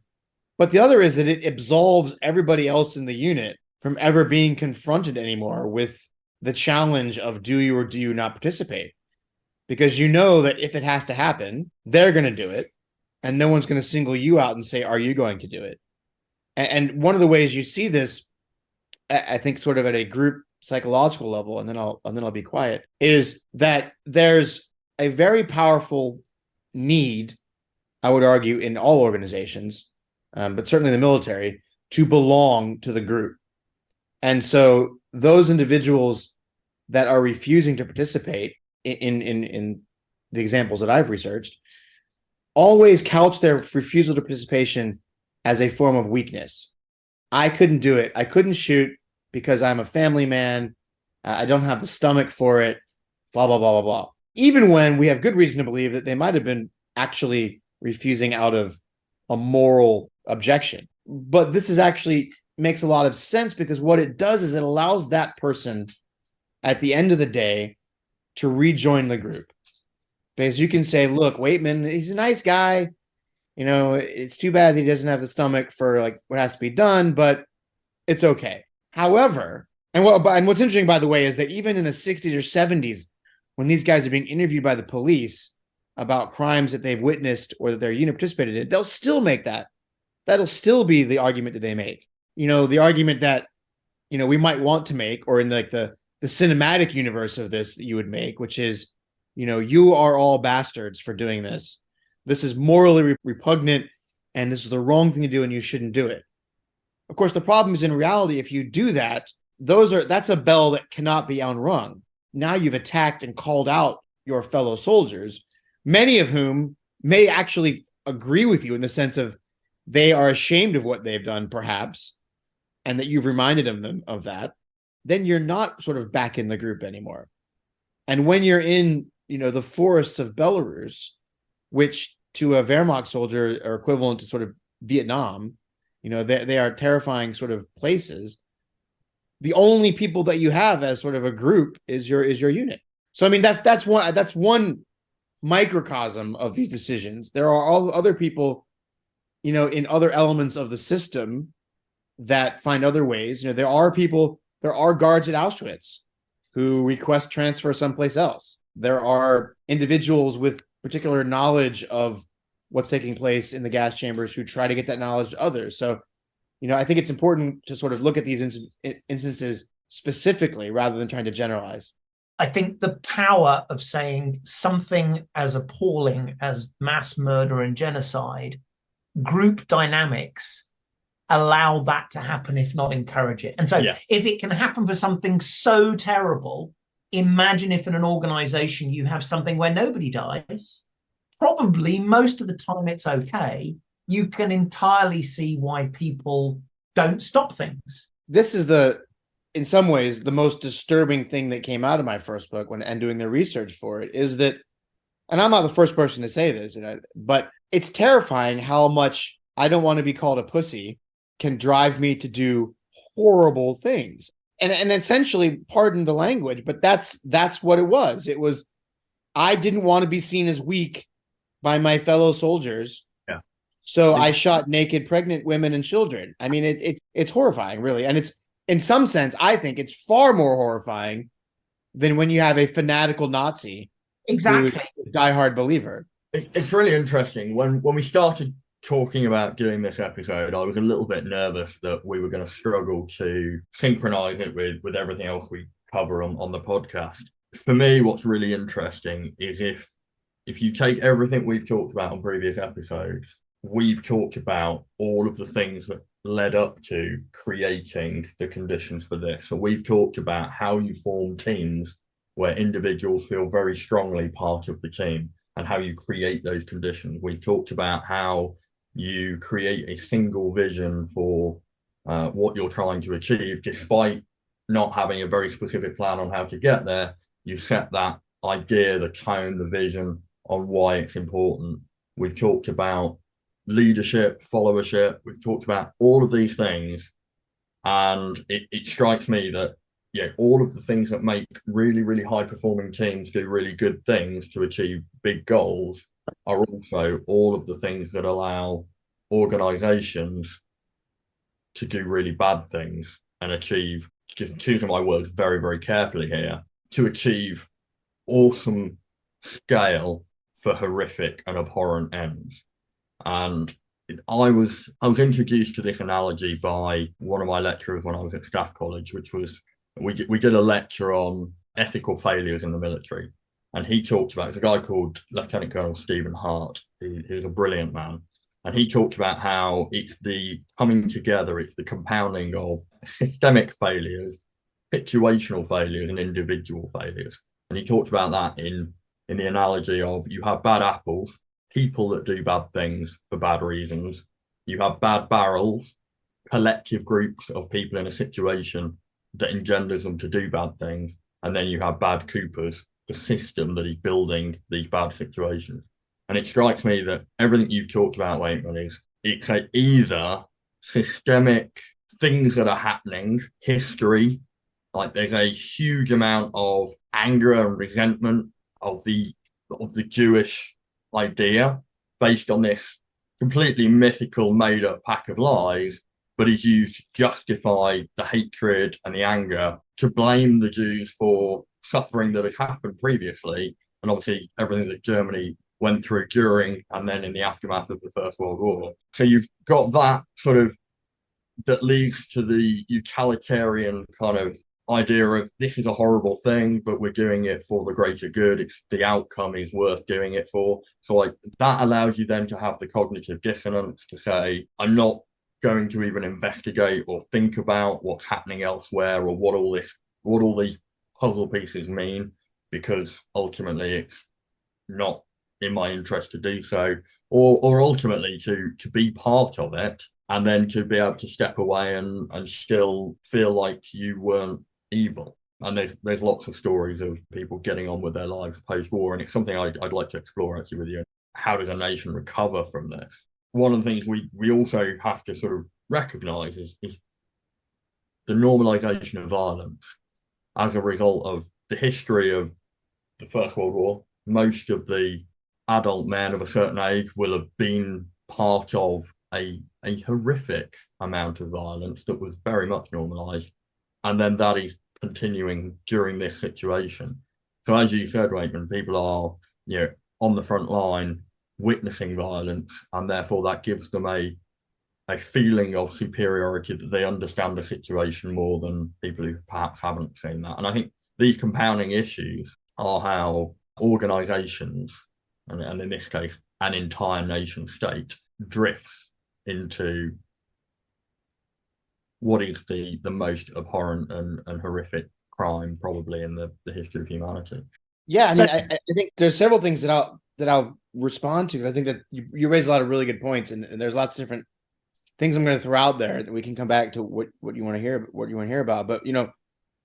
But the other is that it absolves everybody else in the unit from ever being confronted anymore with the challenge of do you or do you not participate? Because you know that if it has to happen, they're going to do it. And no one's going to single you out and say, are you going to do it? And one of the ways you see this, I think, sort of at a group psychological level, and then I'll be quiet, is that there's a very powerful need, I would argue, in all organizations, but certainly in the military, to belong to the group. And so those individuals that are refusing to participate in the examples that I've researched always couch their refusal to participation as a form of weakness. I couldn't do it. I couldn't shoot because I'm a family man. I don't have the stomach for it, blah, blah, blah, blah, blah. Even when we have good reason to believe that they might have been actually refusing out of a moral objection. But this is actually makes a lot of sense, because what it does is it allows that person at the end of the day to rejoin the group. Because you can say, look, Waitman, he's a nice guy. It's too bad that he doesn't have the stomach for like what has to be done, but it's okay. However, and what's interesting, by the way, is that even in the 60s or 70s, when these guys are being interviewed by the police about crimes that they've witnessed or that their unit participated in, they'll still make that. That'll still be the argument that they make. The argument that, we might want to make, or in like the cinematic universe of this that you would make, which is, you are all bastards for doing this. This is morally repugnant, and this is the wrong thing to do, and you shouldn't do it. Of course, the problem is, in reality, if you do that, that's a bell that cannot be unrung. Now you've attacked and called out your fellow soldiers, many of whom may actually agree with you in the sense of they are ashamed of what they've done, perhaps, and that you've reminded them of that. Then you're not sort of back in the group anymore. And when you're in, the forests of Belarus, which to a Wehrmacht soldier are equivalent to sort of Vietnam, they are terrifying sort of places. The only people that you have as sort of a group is your unit. So I mean, that's one microcosm of these decisions. There are all other people, in other elements of the system that find other ways. There are guards at Auschwitz who request transfer someplace else. There are individuals with particular knowledge of what's taking place in the gas chambers who try to get that knowledge to others. So, I think it's important to sort of look at these instances specifically rather than trying to generalize. I think the power of saying something as appalling as mass murder and genocide, group dynamics allow that to happen, if not encourage it. And so if it can happen for something so terrible, imagine if in an organization you have something where nobody dies. Probably most of the time it's okay. You can entirely see why people don't stop things. This is the in some ways the most disturbing thing that came out of my first book and doing the research for it is that, and I'm not the first person to say this, but it's terrifying how much I don't want to be called a pussy can drive me to do horrible things. And essentially, pardon the language, but that's what it was. It was, I didn't want to be seen as weak by my fellow soldiers. Yeah. So I shot naked pregnant women and children. I mean, it's horrifying, really. And it's, in some sense, I think it's far more horrifying than when you have a fanatical Nazi, Exactly, who is a diehard believer. It's really interesting. When we started talking about doing this episode, I was a little bit nervous that we were going to struggle to synchronize it with everything else we cover on the podcast. For me, what's really interesting is if you take everything we've talked about on previous episodes, we've talked about all of the things that led up to creating the conditions for this. So we've talked about how you form teams where individuals feel very strongly part of the team and how you create those conditions. We've talked about how you create a single vision for what you're trying to achieve, despite not having a very specific plan on how to get there. You set that idea, the tone, the vision on why it's important. We've talked about leadership, followership. We've talked about all of these things. And it strikes me that all of the things that make really, really high performing teams do really good things to achieve big goals are also all of the things that allow organizations to do really bad things and achieve, just choosing my words very, very carefully here, to achieve awesome scale for horrific and abhorrent ends. And I was introduced to this analogy by one of my lecturers when I was at Staff College, which was, we did a lecture on ethical failures in the military. And he talked about, it's a guy called Lieutenant Colonel Stephen Hart. He was a brilliant man. And he talked about how it's the coming together, it's the compounding of systemic failures, situational failures, and individual failures. And he talked about that in the analogy of, you have bad apples, people that do bad things for bad reasons. You have bad barrels, collective groups of people in a situation that engenders them to do bad things. And then you have bad coopers, the system that is building these bad situations. And it strikes me that everything you've talked about, Waitman, is it's either systemic things that are happening, history, like there's a huge amount of anger and resentment of the Jewish idea based on this completely mythical, made-up pack of lies, but is used to justify the hatred and the anger, to blame the Jews for suffering that has happened previously, and obviously everything that Germany went through during and then in the aftermath of the First World War. So you've got that sort of, that leads to the utilitarian kind of idea of, this is a horrible thing, but we're doing it for the greater good. It's the outcome is worth doing it for. So like that allows you then to have the cognitive dissonance to say, I'm not going to even investigate or think about what's happening elsewhere or what all these puzzle pieces mean, because ultimately it's not in my interest to do so, or ultimately to be part of it, and then to be able to step away and still feel like you weren't evil. And there's lots of stories of people getting on with their lives post-war, and it's something I'd like to explore actually with you. How does a nation recover from this? One of the things we also have to sort of recognize is the normalization of violence as a result of the history of the First World War. Most of the adult men of a certain age will have been part of a horrific amount of violence that was very much normalized. And then that is continuing during this situation. So as you said, Waitman, people are, on the front line witnessing violence, and therefore that gives them a feeling of superiority, that they understand the situation more than people who perhaps haven't seen that. And I think these compounding issues are how organizations, and in this case, an entire nation state, drifts into what is the most abhorrent and horrific crime probably in the history of humanity. Yeah, I mean, I think there's several things that I'll respond to, because I think that you raised a lot of really good points, and there's lots of different things I'm going to throw out there that we can come back to what you want to hear about. But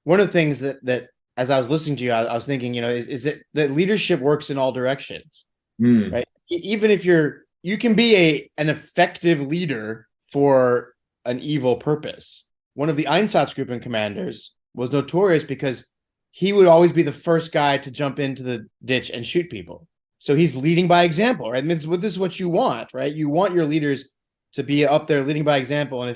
one of the things that as I was listening to you, I was thinking, is that leadership works in all directions, right? Even if you can be an effective leader for an evil purpose. One of the Einsatzgruppen commanders was notorious because he would always be the first guy to jump into the ditch and shoot people. So he's leading by example, right? This is what you want, right? You want your leaders to be up there leading by example. And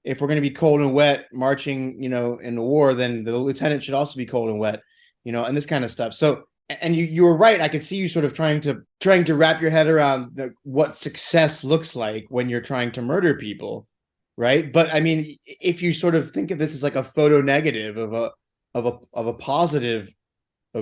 if we're going to be cold and wet marching, in the war, then the lieutenant should also be cold and wet, and this kind of stuff. So, and you were right. I could see you sort of trying to wrap your head around what success looks like when you're trying to murder people, right? But I mean, if you sort of think of this as like a photo negative of a positive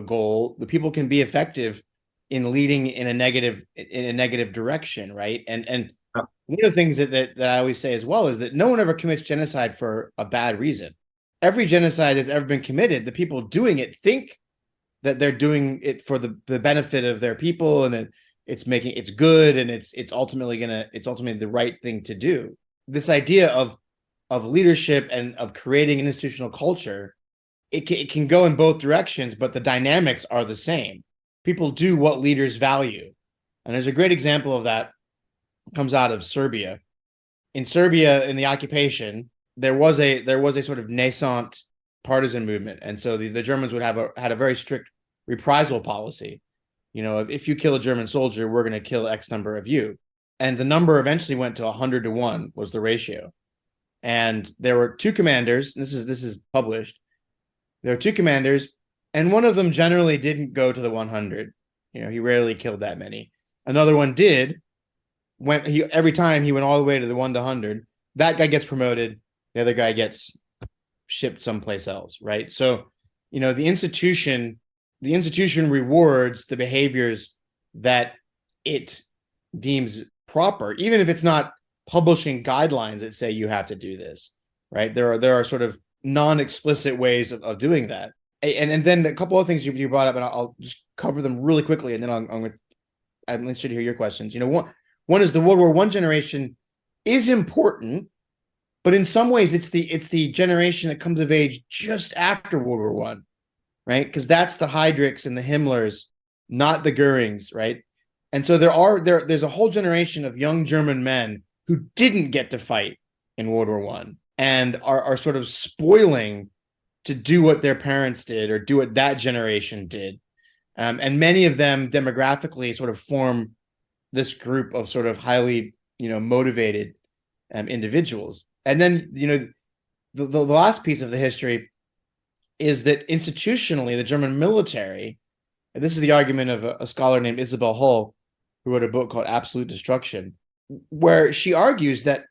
goal, the people can be effective in leading in a negative direction, right? And one of the things that I always say as well is that no one ever commits genocide for a bad reason. Every genocide that's ever been committed, the people doing it think that they're doing it for the benefit of their people, and it's good, and it's ultimately the right thing to do. This idea of leadership and of creating an institutional culture, it can go in both directions, but the dynamics are the same. People do what leaders value, and there's a great example of that. Comes out of Serbia. In Serbia, in the occupation, there was a sort of nascent partisan movement, and so the Germans had a very strict reprisal policy. If you kill a German soldier, we're going to kill X number of you, and the number eventually went to 100-1 was the ratio. And there were two commanders. This is published. There were two commanders, and one of them generally didn't go to the 100. He rarely killed that many. Another one did. Every time he went all the way to the 1 to 100, that guy gets promoted, the other guy gets shipped someplace else, right? So, the institution rewards the behaviors that it deems proper, even if it's not publishing guidelines that say you have to do this, right? There are sort of non-explicit ways of doing that. And then a couple of things you brought up, and I'll just cover them really quickly, and then I'm interested to hear your questions. One is the World War I generation is important, but in some ways it's the generation that comes of age just after World War I, right? Because that's the Heydrichs and the Himmlers, not the Goerings, right? And so there's a whole generation of young German men who didn't get to fight in World War I and are sort of spoiling to do what their parents did or do what that generation did. And many of them demographically sort of form this group of sort of highly, motivated individuals. And then, the last piece of the history is that institutionally, the German military, and this is the argument of a scholar named Isabel Hull, who wrote a book called Absolute Destruction, where she argues that,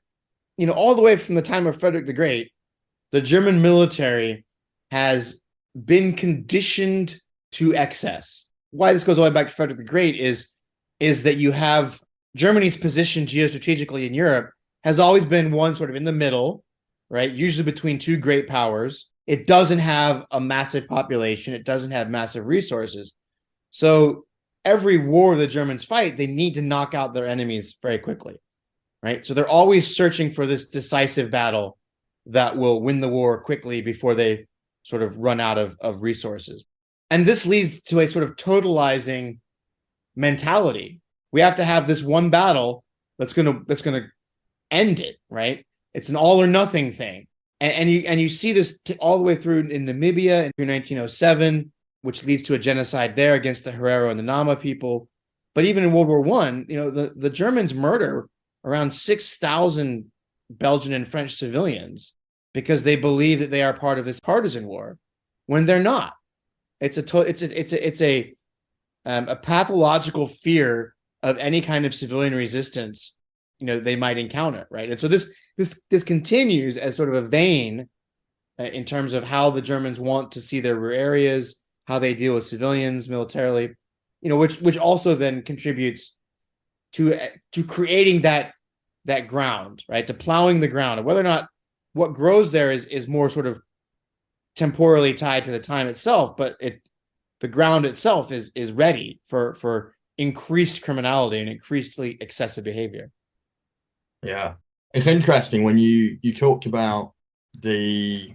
all the way from the time of Frederick the Great, the German military has been conditioned to excess. Why this goes all the way back to Frederick the Great is that you have Germany's position geostrategically in Europe has always been one sort of in the middle, right? Usually between two great powers. It doesn't have a massive population. It doesn't have massive resources. So every war the Germans fight, they need to knock out their enemies very quickly, right? So they're always searching for this decisive battle that will win the war quickly before they sort of run out of resources. And this leads to a sort of totalizing mentality. We have to have this one battle that's gonna end it, right? It's an all or nothing thing, and you see this all the way through in Namibia in 1907, which leads to a genocide there against the Herero and the Nama people. But even in World War I, the Germans murder around 6,000 Belgian and French civilians because they believe that they are part of this partisan war, when they're not. It's a pathological fear of any kind of civilian resistance, they might encounter, right? And so this continues as sort of a vein in terms of how the Germans want to see their rear areas, how they deal with civilians militarily, which also then contributes to creating that ground, right? To plowing the ground. And whether or not what grows there is more sort of temporally tied to the time itself, but the ground itself is ready for increased criminality and increasingly excessive behavior. Yeah, it's interesting when you talked about the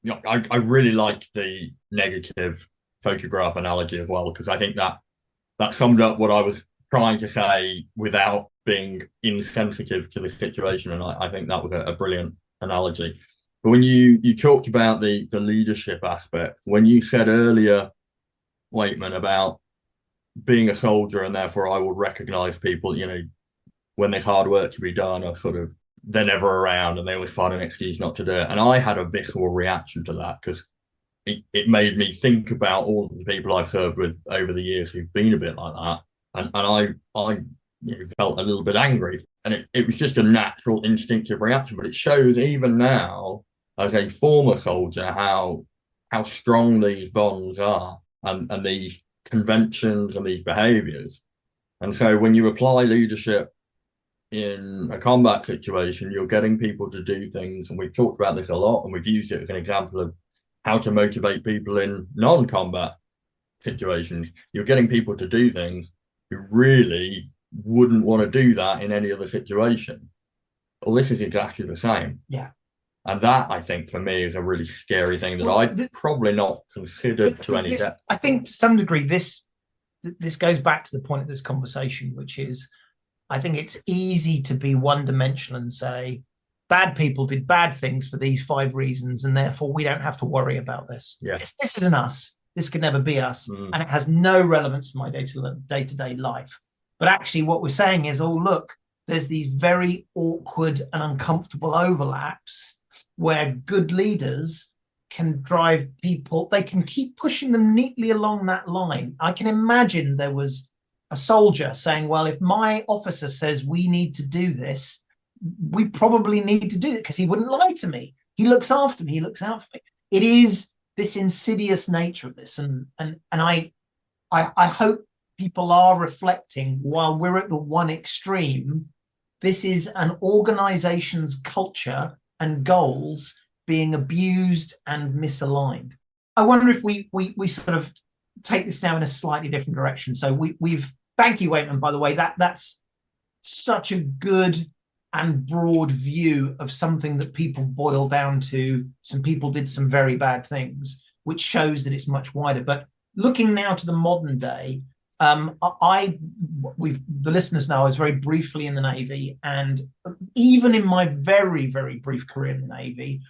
I really like the negative photograph analogy as well, because I think that summed up what I was trying to say without being insensitive to the situation. And I think that was a brilliant analogy. But when you talked about the leadership aspect, when you said earlier, Waitman, about being a soldier and therefore I would recognize people, when there's hard work to be done, or sort of they're never around and they always find an excuse not to do it. And I had a visceral reaction to that, because it made me think about all of the people I've served with over the years who've been a bit like that. And I felt a little bit angry. And it was just a natural, instinctive reaction. But it shows even now, as a former soldier, how strong these bonds are, and these conventions and these behaviors. And so when you apply leadership in a combat situation, you're getting people to do things. And we've talked about this a lot, and we've used it as an example of how to motivate people in non-combat situations. You're getting people to do things who really wouldn't want to do that in any other situation. Well, this is exactly the same. Yeah. And that, I think, for me, is a really scary thing that I'd probably not considered to any depth. I think to some degree, this goes back to the point of this conversation, which is, I think it's easy to be one-dimensional and say, bad people did bad things for these 5 reasons, and therefore we don't have to worry about this. Yeah. This isn't us. This could never be us. And it has no relevance to my day-to-day life. But actually what we're saying is, oh, look, there's these very awkward and uncomfortable overlaps where good leaders can drive people, they can keep pushing them neatly along that line. I can imagine there was a soldier saying, well, if my officer says we need to do this, we probably need to do it, because he wouldn't lie to me. He looks after me. He looks out for me. It is this insidious nature of this. And I hope people are reflecting, while we're at the one extreme, this is an organization's culture and goals being abused and misaligned. I wonder if we sort of take this now in a slightly different direction. So we've thank you, Waitman, by the way. That's such a good and broad view of something that people boil down to. Some people did some very bad things, which shows that it's much wider. But looking now to the modern day, the listeners know I was very briefly in the Navy, and even in my very, very brief career in the Navy,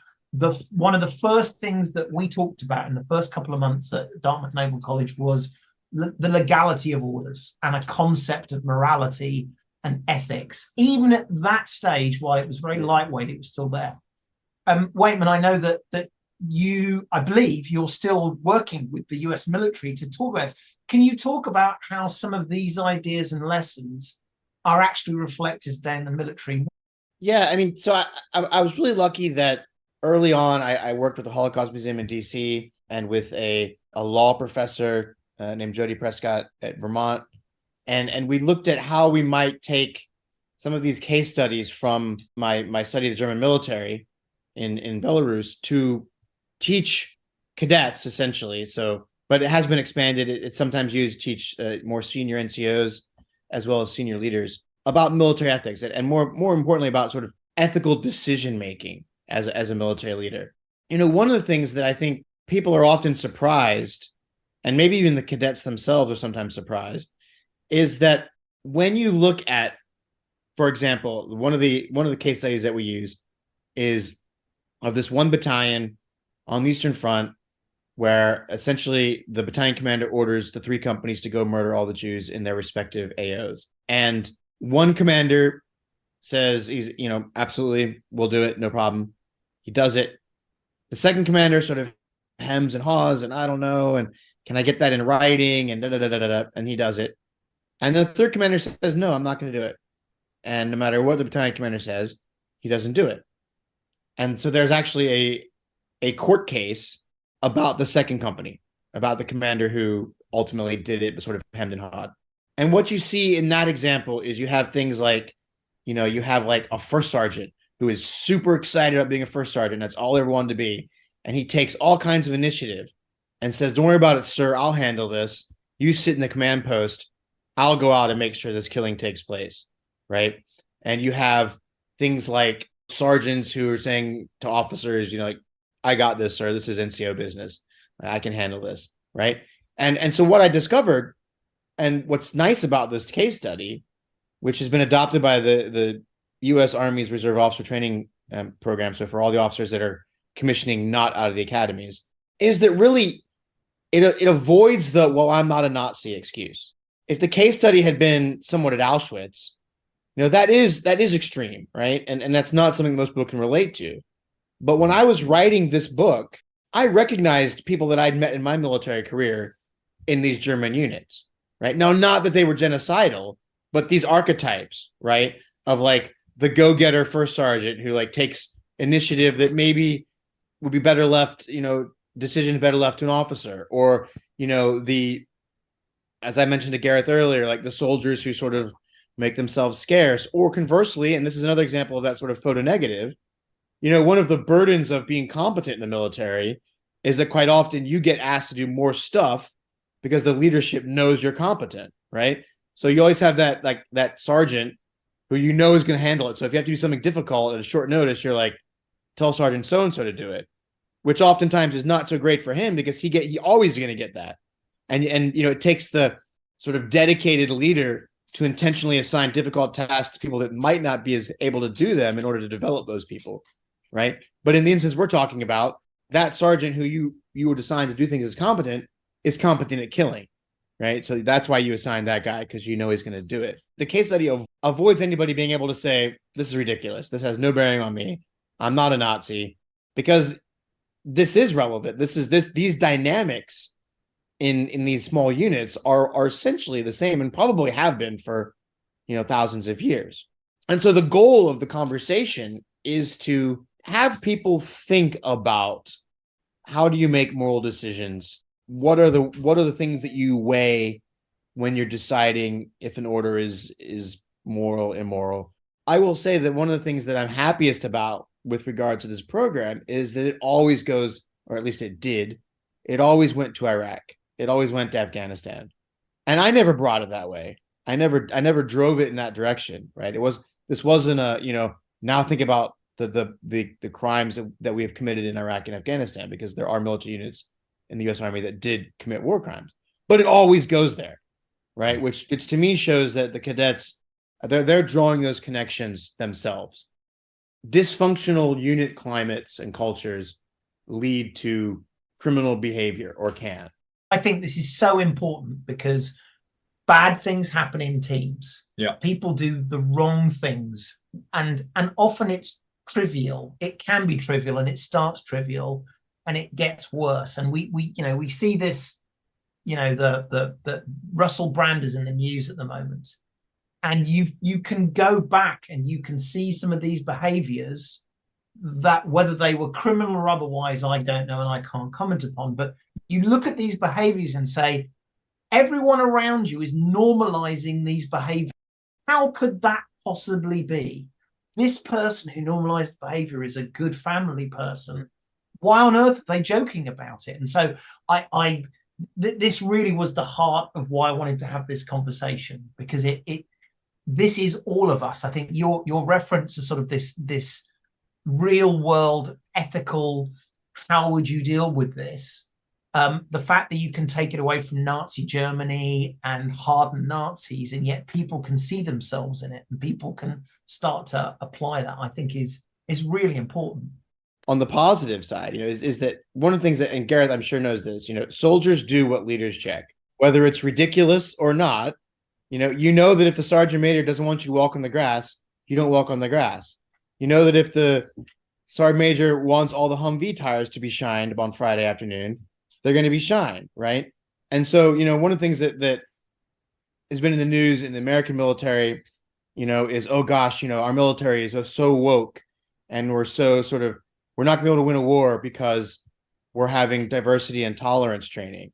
one of the first things that we talked about in the first couple of months at Dartmouth Naval College was the legality of orders and a concept of morality and ethics. Even at that stage, while it was very lightweight, it was still there. Waitman, I know that I believe you're still working with the US military to talk about this. Can you talk about how some of these ideas and lessons are actually reflected today in the military? Yeah, I mean, so I was really lucky that early on I worked with the Holocaust Museum in DC and with a law professor named Jody Prescott at Vermont. And we looked at how we might take some of these case studies from my study of the German military in Belarus to teach cadets, essentially. So, but it has been expanded. It's sometimes used to teach more senior NCOs as well as senior leaders about military ethics, and more importantly about sort of ethical decision making as a military leader. One of the things that I think people are often surprised, and maybe even the cadets themselves are sometimes surprised, is that when you look at, for example, one of the case studies that we use is of this one battalion on the Eastern Front, where essentially the battalion commander orders the 3 companies to go murder all the Jews in their respective AOs. And one commander says he's, absolutely, we'll do it, no problem. He does it. The second commander sort of hems and haws, and I don't know, and can I get that in writing, and and he does it. And the third commander says, no, I'm not going to do it. And no matter what the battalion commander says, he doesn't do it. And so there's actually a court case about the second company, about the commander who ultimately did it, but sort of hemmed and hawed. And what you see in that example is you have things like, you have like a first sergeant who is super excited about being a first sergeant. That's all he ever wanted to be. And he takes all kinds of initiative and says, don't worry about it, sir. I'll handle this. You sit in the command post. I'll go out and make sure this killing takes place. Right. And you have things like sergeants who are saying to officers, like, I got this, sir. This is NCO business. I can handle this, right? And so what I discovered, and what's nice about this case study, which has been adopted by the U.S. Army's Reserve Officer Training Program, so for all the officers that are commissioning not out of the academies, is that really it avoids the, well, I'm not a Nazi excuse. If the case study had been somewhat at Auschwitz, that is extreme, right? And that's not something most people can relate to. But when I was writing this book, I recognized people that I'd met in my military career in these German units, right? Now, not that they were genocidal, but these archetypes, right? Of like the go-getter first sergeant who like takes initiative that maybe would be better left, decisions better left to an officer, or, as I mentioned to Gareth earlier, like the soldiers who sort of make themselves scarce, or conversely, and this is another example of that sort of photonegative, one of the burdens of being competent in the military is that quite often you get asked to do more stuff because the leadership knows you're competent, right? So you always have that sergeant who is going to handle it. So if you have to do something difficult at a short notice, you're like, tell Sergeant so-and-so to do it, which oftentimes is not so great for him because he always going to get that. And it takes the sort of dedicated leader to intentionally assign difficult tasks to people that might not be as able to do them in order to develop those people, right? But in the instance we're talking about, that sergeant who you would assign to do things is competent at killing, right? So that's why you assign that guy, because he's going to do it. The case study avoids anybody being able to say, this is ridiculous. This has no bearing on me. I'm not a Nazi, because this is relevant. These dynamics in these small units are essentially the same and probably have been for, thousands of years. And so the goal of the conversation is to have people think about, how do you make moral decisions? What are the things that you weigh when you're deciding if an order is moral, immoral? I will say that one of the things that I'm happiest about with regard to this program is that it always goes, or at least it always went to Iraq. It always went to Afghanistan. And I never brought it that way. I never drove it in that direction, right? This wasn't now think about the crimes that we have committed in Iraq and Afghanistan, because there are military units in the US Army that did commit war crimes, but it always goes there, right? Which to me shows that the cadets, they're drawing those connections themselves. Dysfunctional unit climates and cultures lead to criminal behavior, or can. I think this is so important because bad things happen in teams. Yeah. People do the wrong things, and often it's trivial. It can be trivial, and it starts trivial and it gets worse. And we see this, the Russell Brand is in the news at the moment. And you can go back and you can see some of these behaviors that, whether they were criminal or otherwise, I don't know and I can't comment upon. But you look at these behaviors and say, everyone around you is normalizing these behaviors. How could that possibly be? This person who normalized behavior is a good family person. Why on earth are they joking about it? And so this really was the heart of why I wanted to have this conversation, because this is all of us. I think your reference to sort of this real world ethical, how would you deal with this? The fact that you can take it away from Nazi Germany and harden Nazis, and yet people can see themselves in it and people can start to apply that, I think is really important. On the positive side, is that one of the things that, and Gareth, I'm sure knows this, soldiers do what leaders check, whether it's ridiculous or not. That if the sergeant major doesn't want you to walk on the grass, you don't walk on the grass. That if the sergeant major wants all the Humvee tires to be shined on Friday afternoon, they're going to be shined, right? And so, one of the things that has been in the news in the American military, is, oh gosh, our military is so woke, and we're so we're not going to be able to win a war because we're having diversity and tolerance training,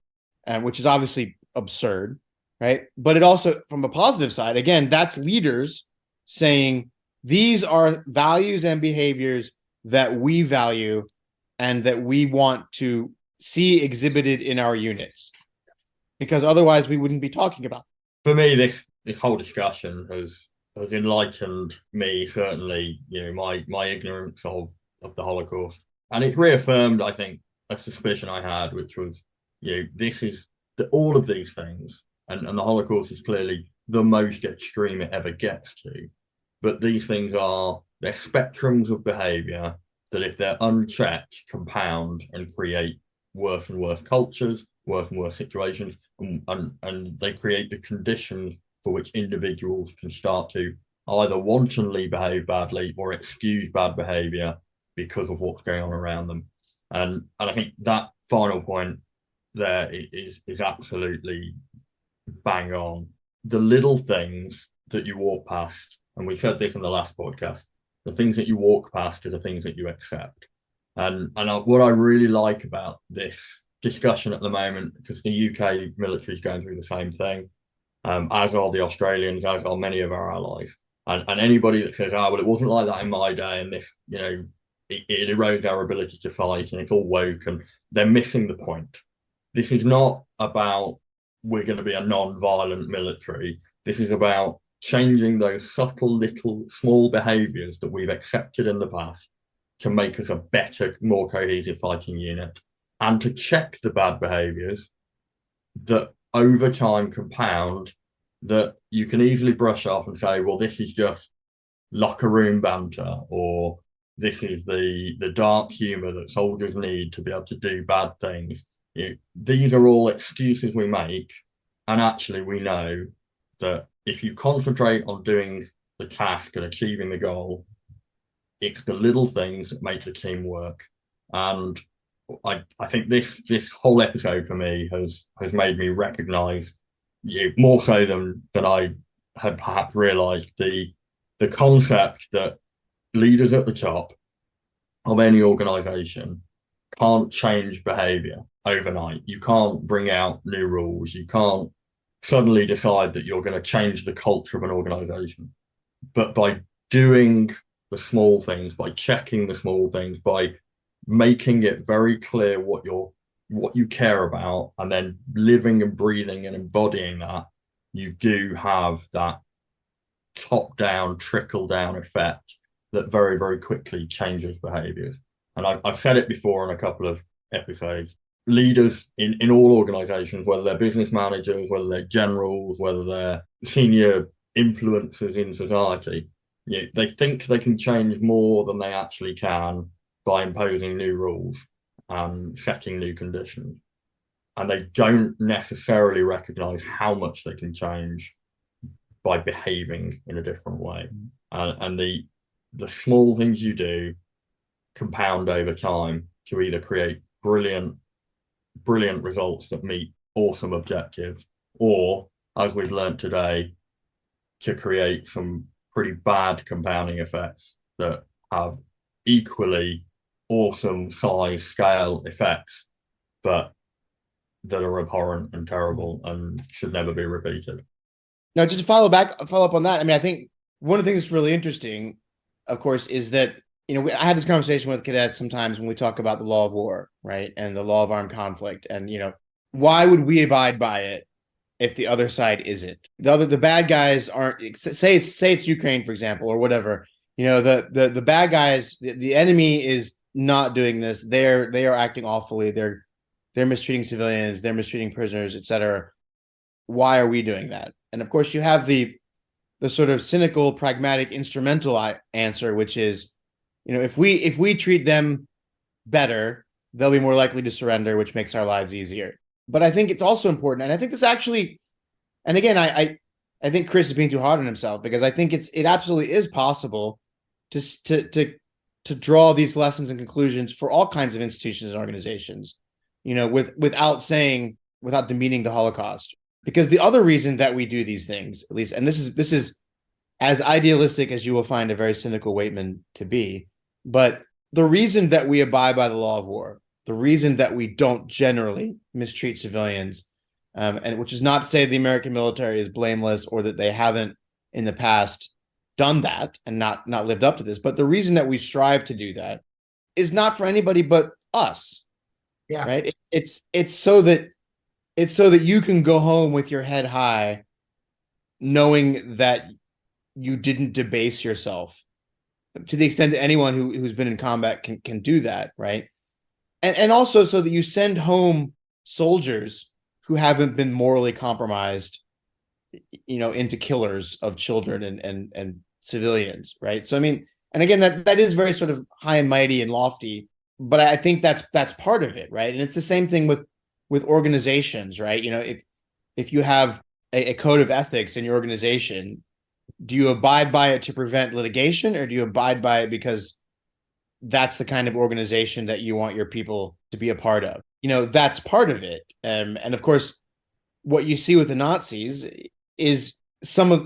which is obviously absurd, right? But it also, from a positive side, again, that's leaders saying these are values and behaviors that we value and that we want to see exhibited in our units, because otherwise we wouldn't be talking about it. For me, this whole discussion has enlightened me, certainly, my ignorance of the Holocaust. And it's reaffirmed, I think, a suspicion I had, which was, this is all of these things, and the Holocaust is clearly the most extreme it ever gets to. But these things they're spectrums of behavior that, if they're unchecked, compound and create worse and worse cultures, worse and worse situations, and they create the conditions for which individuals can start to either wantonly behave badly or excuse bad behavior because of what's going on around them. And I think that final point there is absolutely bang on. The little things that you walk past, and we said this in the last podcast, the things that you walk past are the things that you accept. And what I really like about this discussion at the moment, because the UK military is going through the same thing, as are the Australians, as are many of our allies. And anybody that says, well, it wasn't like that in my day, and this, it erodes our ability to fight, and it's all woke, and they're missing the point. This is not about we're going to be a non-violent military. This is about changing those subtle, little, small behaviors that we've accepted in the past to make us a better, more cohesive fighting unit, and to check the bad behaviors that over time compound, that you can easily brush off and say, well, this is just locker room banter, or this is the dark humor that soldiers need to be able to do bad things. These are all excuses we make, and actually we know that if you concentrate on doing the task and achieving the goal, it's the little things that make the team work. And I think this whole episode for me has made me recognize, more so than I had perhaps realized, the concept that leaders at the top of any organization can't change behavior overnight. You can't bring out new rules. You can't suddenly decide that you're going to change the culture of an organization. But by doing the small things, by checking the small things, by making it very clear what you care about, and then living and breathing and embodying that, you do have that top-down, trickle-down effect that very, very quickly changes behaviors. And I've said it before in a couple of episodes. Leaders in all organizations, whether they're business managers, whether they're generals, whether they're senior influencers in society, they think they can change more than they actually can by imposing new rules and setting new conditions. And they don't necessarily recognize how much they can change by behaving in a different way. And the small things you do compound over time to either create brilliant results that meet awesome objectives, or, as we've learned today, to create some pretty bad compounding effects that have equally awesome size scale effects, but that are abhorrent and terrible and should never be repeated. Now, just to follow up on that, I mean, I think one of the things that's really interesting, of course, is that, I have this conversation with cadets sometimes when we talk about the law of war, right? And the law of armed conflict. And, why would we abide by it if the other side isn't? The bad guys aren't, say it's Ukraine, for example, or whatever, the bad guys, the enemy is not doing this. They are acting awfully. They're mistreating civilians, they're mistreating prisoners, etc. Why are we doing that? And of course, you have the sort of cynical, pragmatic, instrumental answer, which is, if we treat them better, they'll be more likely to surrender, which makes our lives easier. But I think it's also important, and I think this actually, and again, I think Chris is being too hard on himself, because I think it absolutely is possible to draw these lessons and conclusions for all kinds of institutions and organizations, without demeaning the Holocaust. Because the other reason that we do these things, at least, and this is as idealistic as you will find a very cynical Waitman to be, but the reason that we abide by the law of war, the reason that we don't generally mistreat civilians, and which is not to say the American military is blameless or that they haven't in the past done that and not lived up to this, but the reason that we strive to do that is not for anybody but us. Yeah. Right. It's so that you can go home with your head high, knowing that you didn't debase yourself to the extent that anyone who's been in combat can do that, right? And also so that you send home soldiers who haven't been morally compromised, into killers of children and civilians, right? So I mean, and again, that is very sort of high and mighty and lofty, but I think that's part of it, right? And it's the same thing with organizations, right? If you have a code of ethics in your organization, do you abide by it to prevent litigation, or do you abide by it because that's the kind of organization that you want your people to be a part of? That's part of it. And of course, what you see with the Nazis is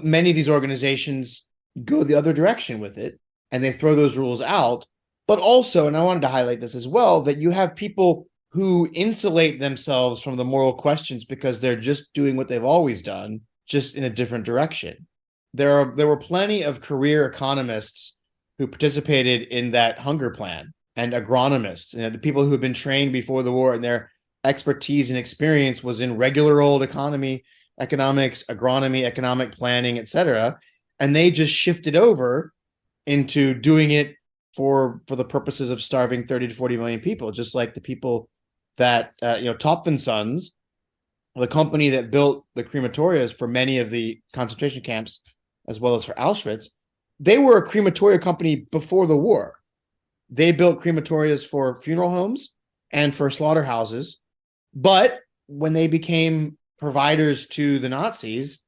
many of these organizations go the other direction with it, and they throw those rules out. But also, and I wanted to highlight this as well, that you have people who insulate themselves from the moral questions because they're just doing what they've always done, just in a different direction. There were plenty of career economists who participated in that hunger plan, and agronomists, the people who had been trained before the war, and their expertise and experience was in regular old economics, agronomy, economic planning, etc. And they just shifted over into doing it for the purposes of starving 30 to 40 million people, just like the people that, Topf & Sons, the company that built the crematorias for many of the concentration camps, as well as for Auschwitz. They were a crematoria company before the war. They built crematorias for funeral homes and for slaughterhouses. But when they became providers to the Nazis,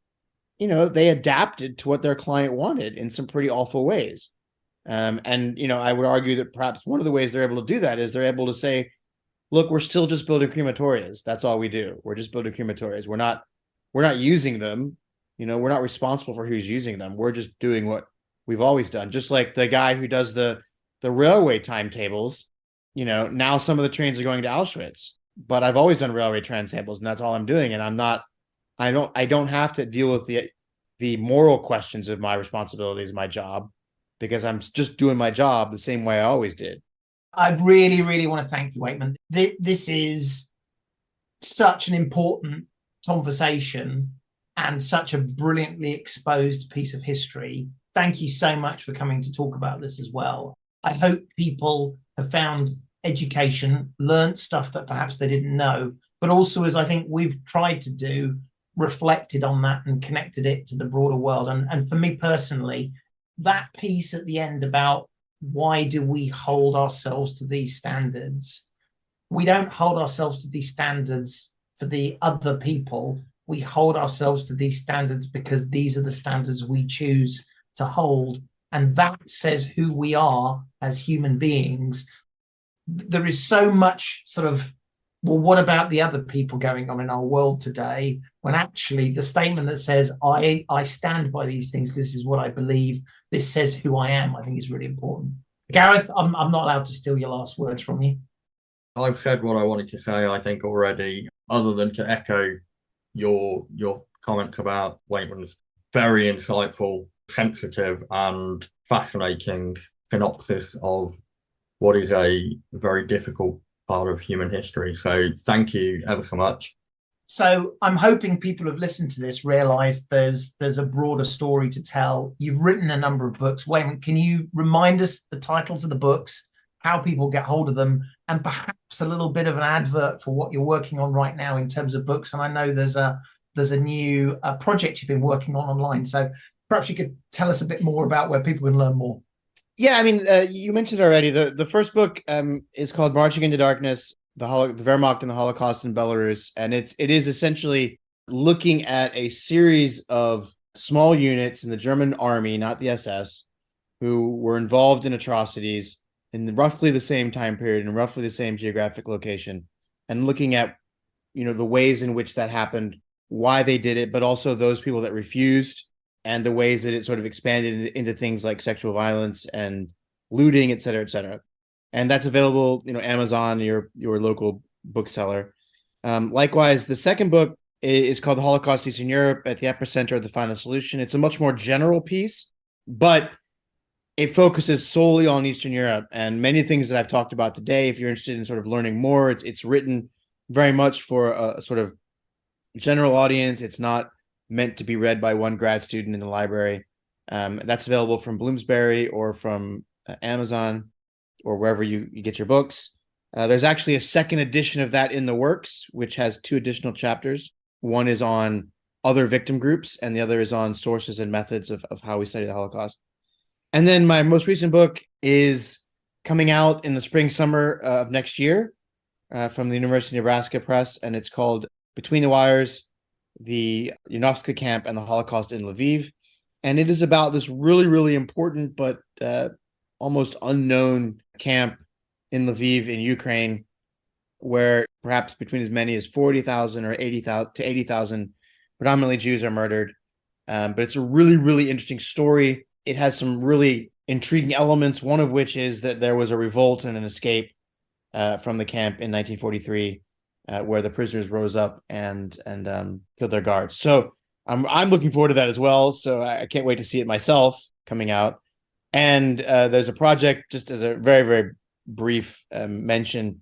they adapted to what their client wanted in some pretty awful ways. And I would argue that perhaps one of the ways they're able to do that is they're able to say, look, we're still just building crematorias. That's all we do. We're just building crematorias. We're not using them. We're not responsible for who's using them. We're just doing what we've always done. Just like the guy who does the railway timetables, now some of the trains are going to Auschwitz, but I've always done railway timetables, and that's all I'm doing. And I don't have to deal with the moral questions of my responsibilities, my job, because I'm just doing my job the same way I always did. I really, really want to thank you, Waitman. This is such an important conversation and such a brilliantly exposed piece of history. Thank you so much for coming to talk about this as well. I hope people have found education, learned stuff that perhaps they didn't know, but also, as I think we've tried to do, reflected on that and connected it to the broader world. And for me personally, that piece at the end about why do we hold ourselves to these standards? We don't hold ourselves to these standards for the other people. We hold ourselves to these standards because these are the standards we choose to hold. And that says who we are as human beings. There is so much sort of, well, what about the other people going on in our world today? When actually the statement that says, I stand by these things, this is what I believe, this says who I am, I think is really important. Gareth, I'm not allowed to steal your last words from you. I've said what I wanted to say, I think, already, other than to echo your comments about Waitman's very insightful, sensitive, and fascinating synopsis of what is a very difficult part of human history. So thank you ever so much. So I'm hoping people who've listened to this realize there's a broader story to tell. You've written a number of books. Waitman, can you remind us the titles of the books, how people get hold of them, and perhaps a little bit of an advert for what you're working on right now in terms of books? And I know there's a new project you've been working on online. So perhaps you could tell us a bit more about where people can learn more. Yeah, I mean, you mentioned already, the first book is called Marching into Darkness, the Wehrmacht and the Holocaust in Belarus. And it is essentially looking at a series of small units in the German army, not the SS, who were involved in atrocities in roughly the same time period and roughly the same geographic location, and looking at, the ways in which that happened, why they did it, but also those people that refused, and the ways that it sort of expanded into things like sexual violence and looting, et cetera, et cetera. And that's available, Amazon, your local bookseller. Likewise, the second book is called The Holocaust Eastern Europe at the Epicenter of the Final Solution. It's a much more general piece, but it focuses solely on Eastern Europe. And many things that I've talked about today, if you're interested in sort of learning more, it's written very much for a sort of general audience. It's not meant to be read by one grad student in the library. That's available from Bloomsbury or from Amazon, or wherever you get your books. There's actually a second edition of that in the works, which has 2 additional chapters. One is on other victim groups, and the other is on sources and methods of how we study the Holocaust. And then my most recent book is coming out in the spring, summer of next year from the University of Nebraska Press, and it's called Between the Wires, the Yunovska Camp and the Holocaust in Lviv. And it is about this really, really important but almost unknown camp in Lviv in Ukraine, where perhaps between as many as 40,000 or 80,000 to 80,000 predominantly Jews are murdered. But it's a really, really interesting story. It has some really intriguing elements, one of which is that there was a revolt and an escape from the camp in 1943, where the prisoners rose up and killed their guards. So I'm looking forward to that as well. So I can't wait to see it myself coming out. And there's a project, just as a very, very brief mention.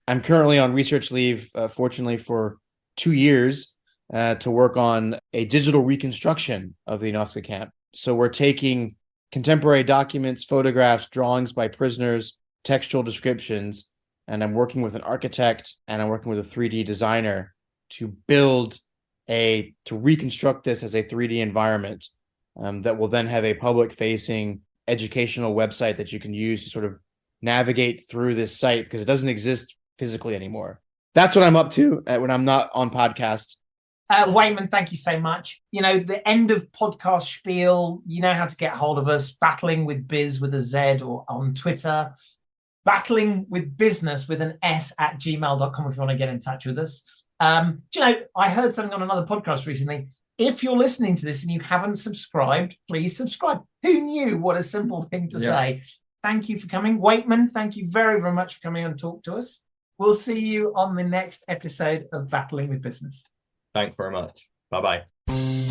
I'm currently on research leave, fortunately, for 2 years to work on a digital reconstruction of the Yunovska camp. So we're taking contemporary documents, photographs, drawings by prisoners, textual descriptions, and I'm working with an architect and I'm working with a 3D designer to reconstruct this as a 3D environment that will then have a public-facing educational website that you can use to sort of navigate through this site, because it doesn't exist physically anymore. That's what I'm up to when I'm not on podcasts. Waitman, thank you so much. The end of podcast spiel, you know how to get hold of us, Battling with Biz with a Z, or on Twitter, Battling with Business with an S at gmail.com if you want to get in touch with us. I heard something on another podcast recently. If you're listening to this and you haven't subscribed, please subscribe. Who knew? What a simple thing to say. Thank you for coming. Waitman, thank you very, very much for coming and talk to us. We'll see you on the next episode of Battling with Business. Thanks very much. Bye-bye.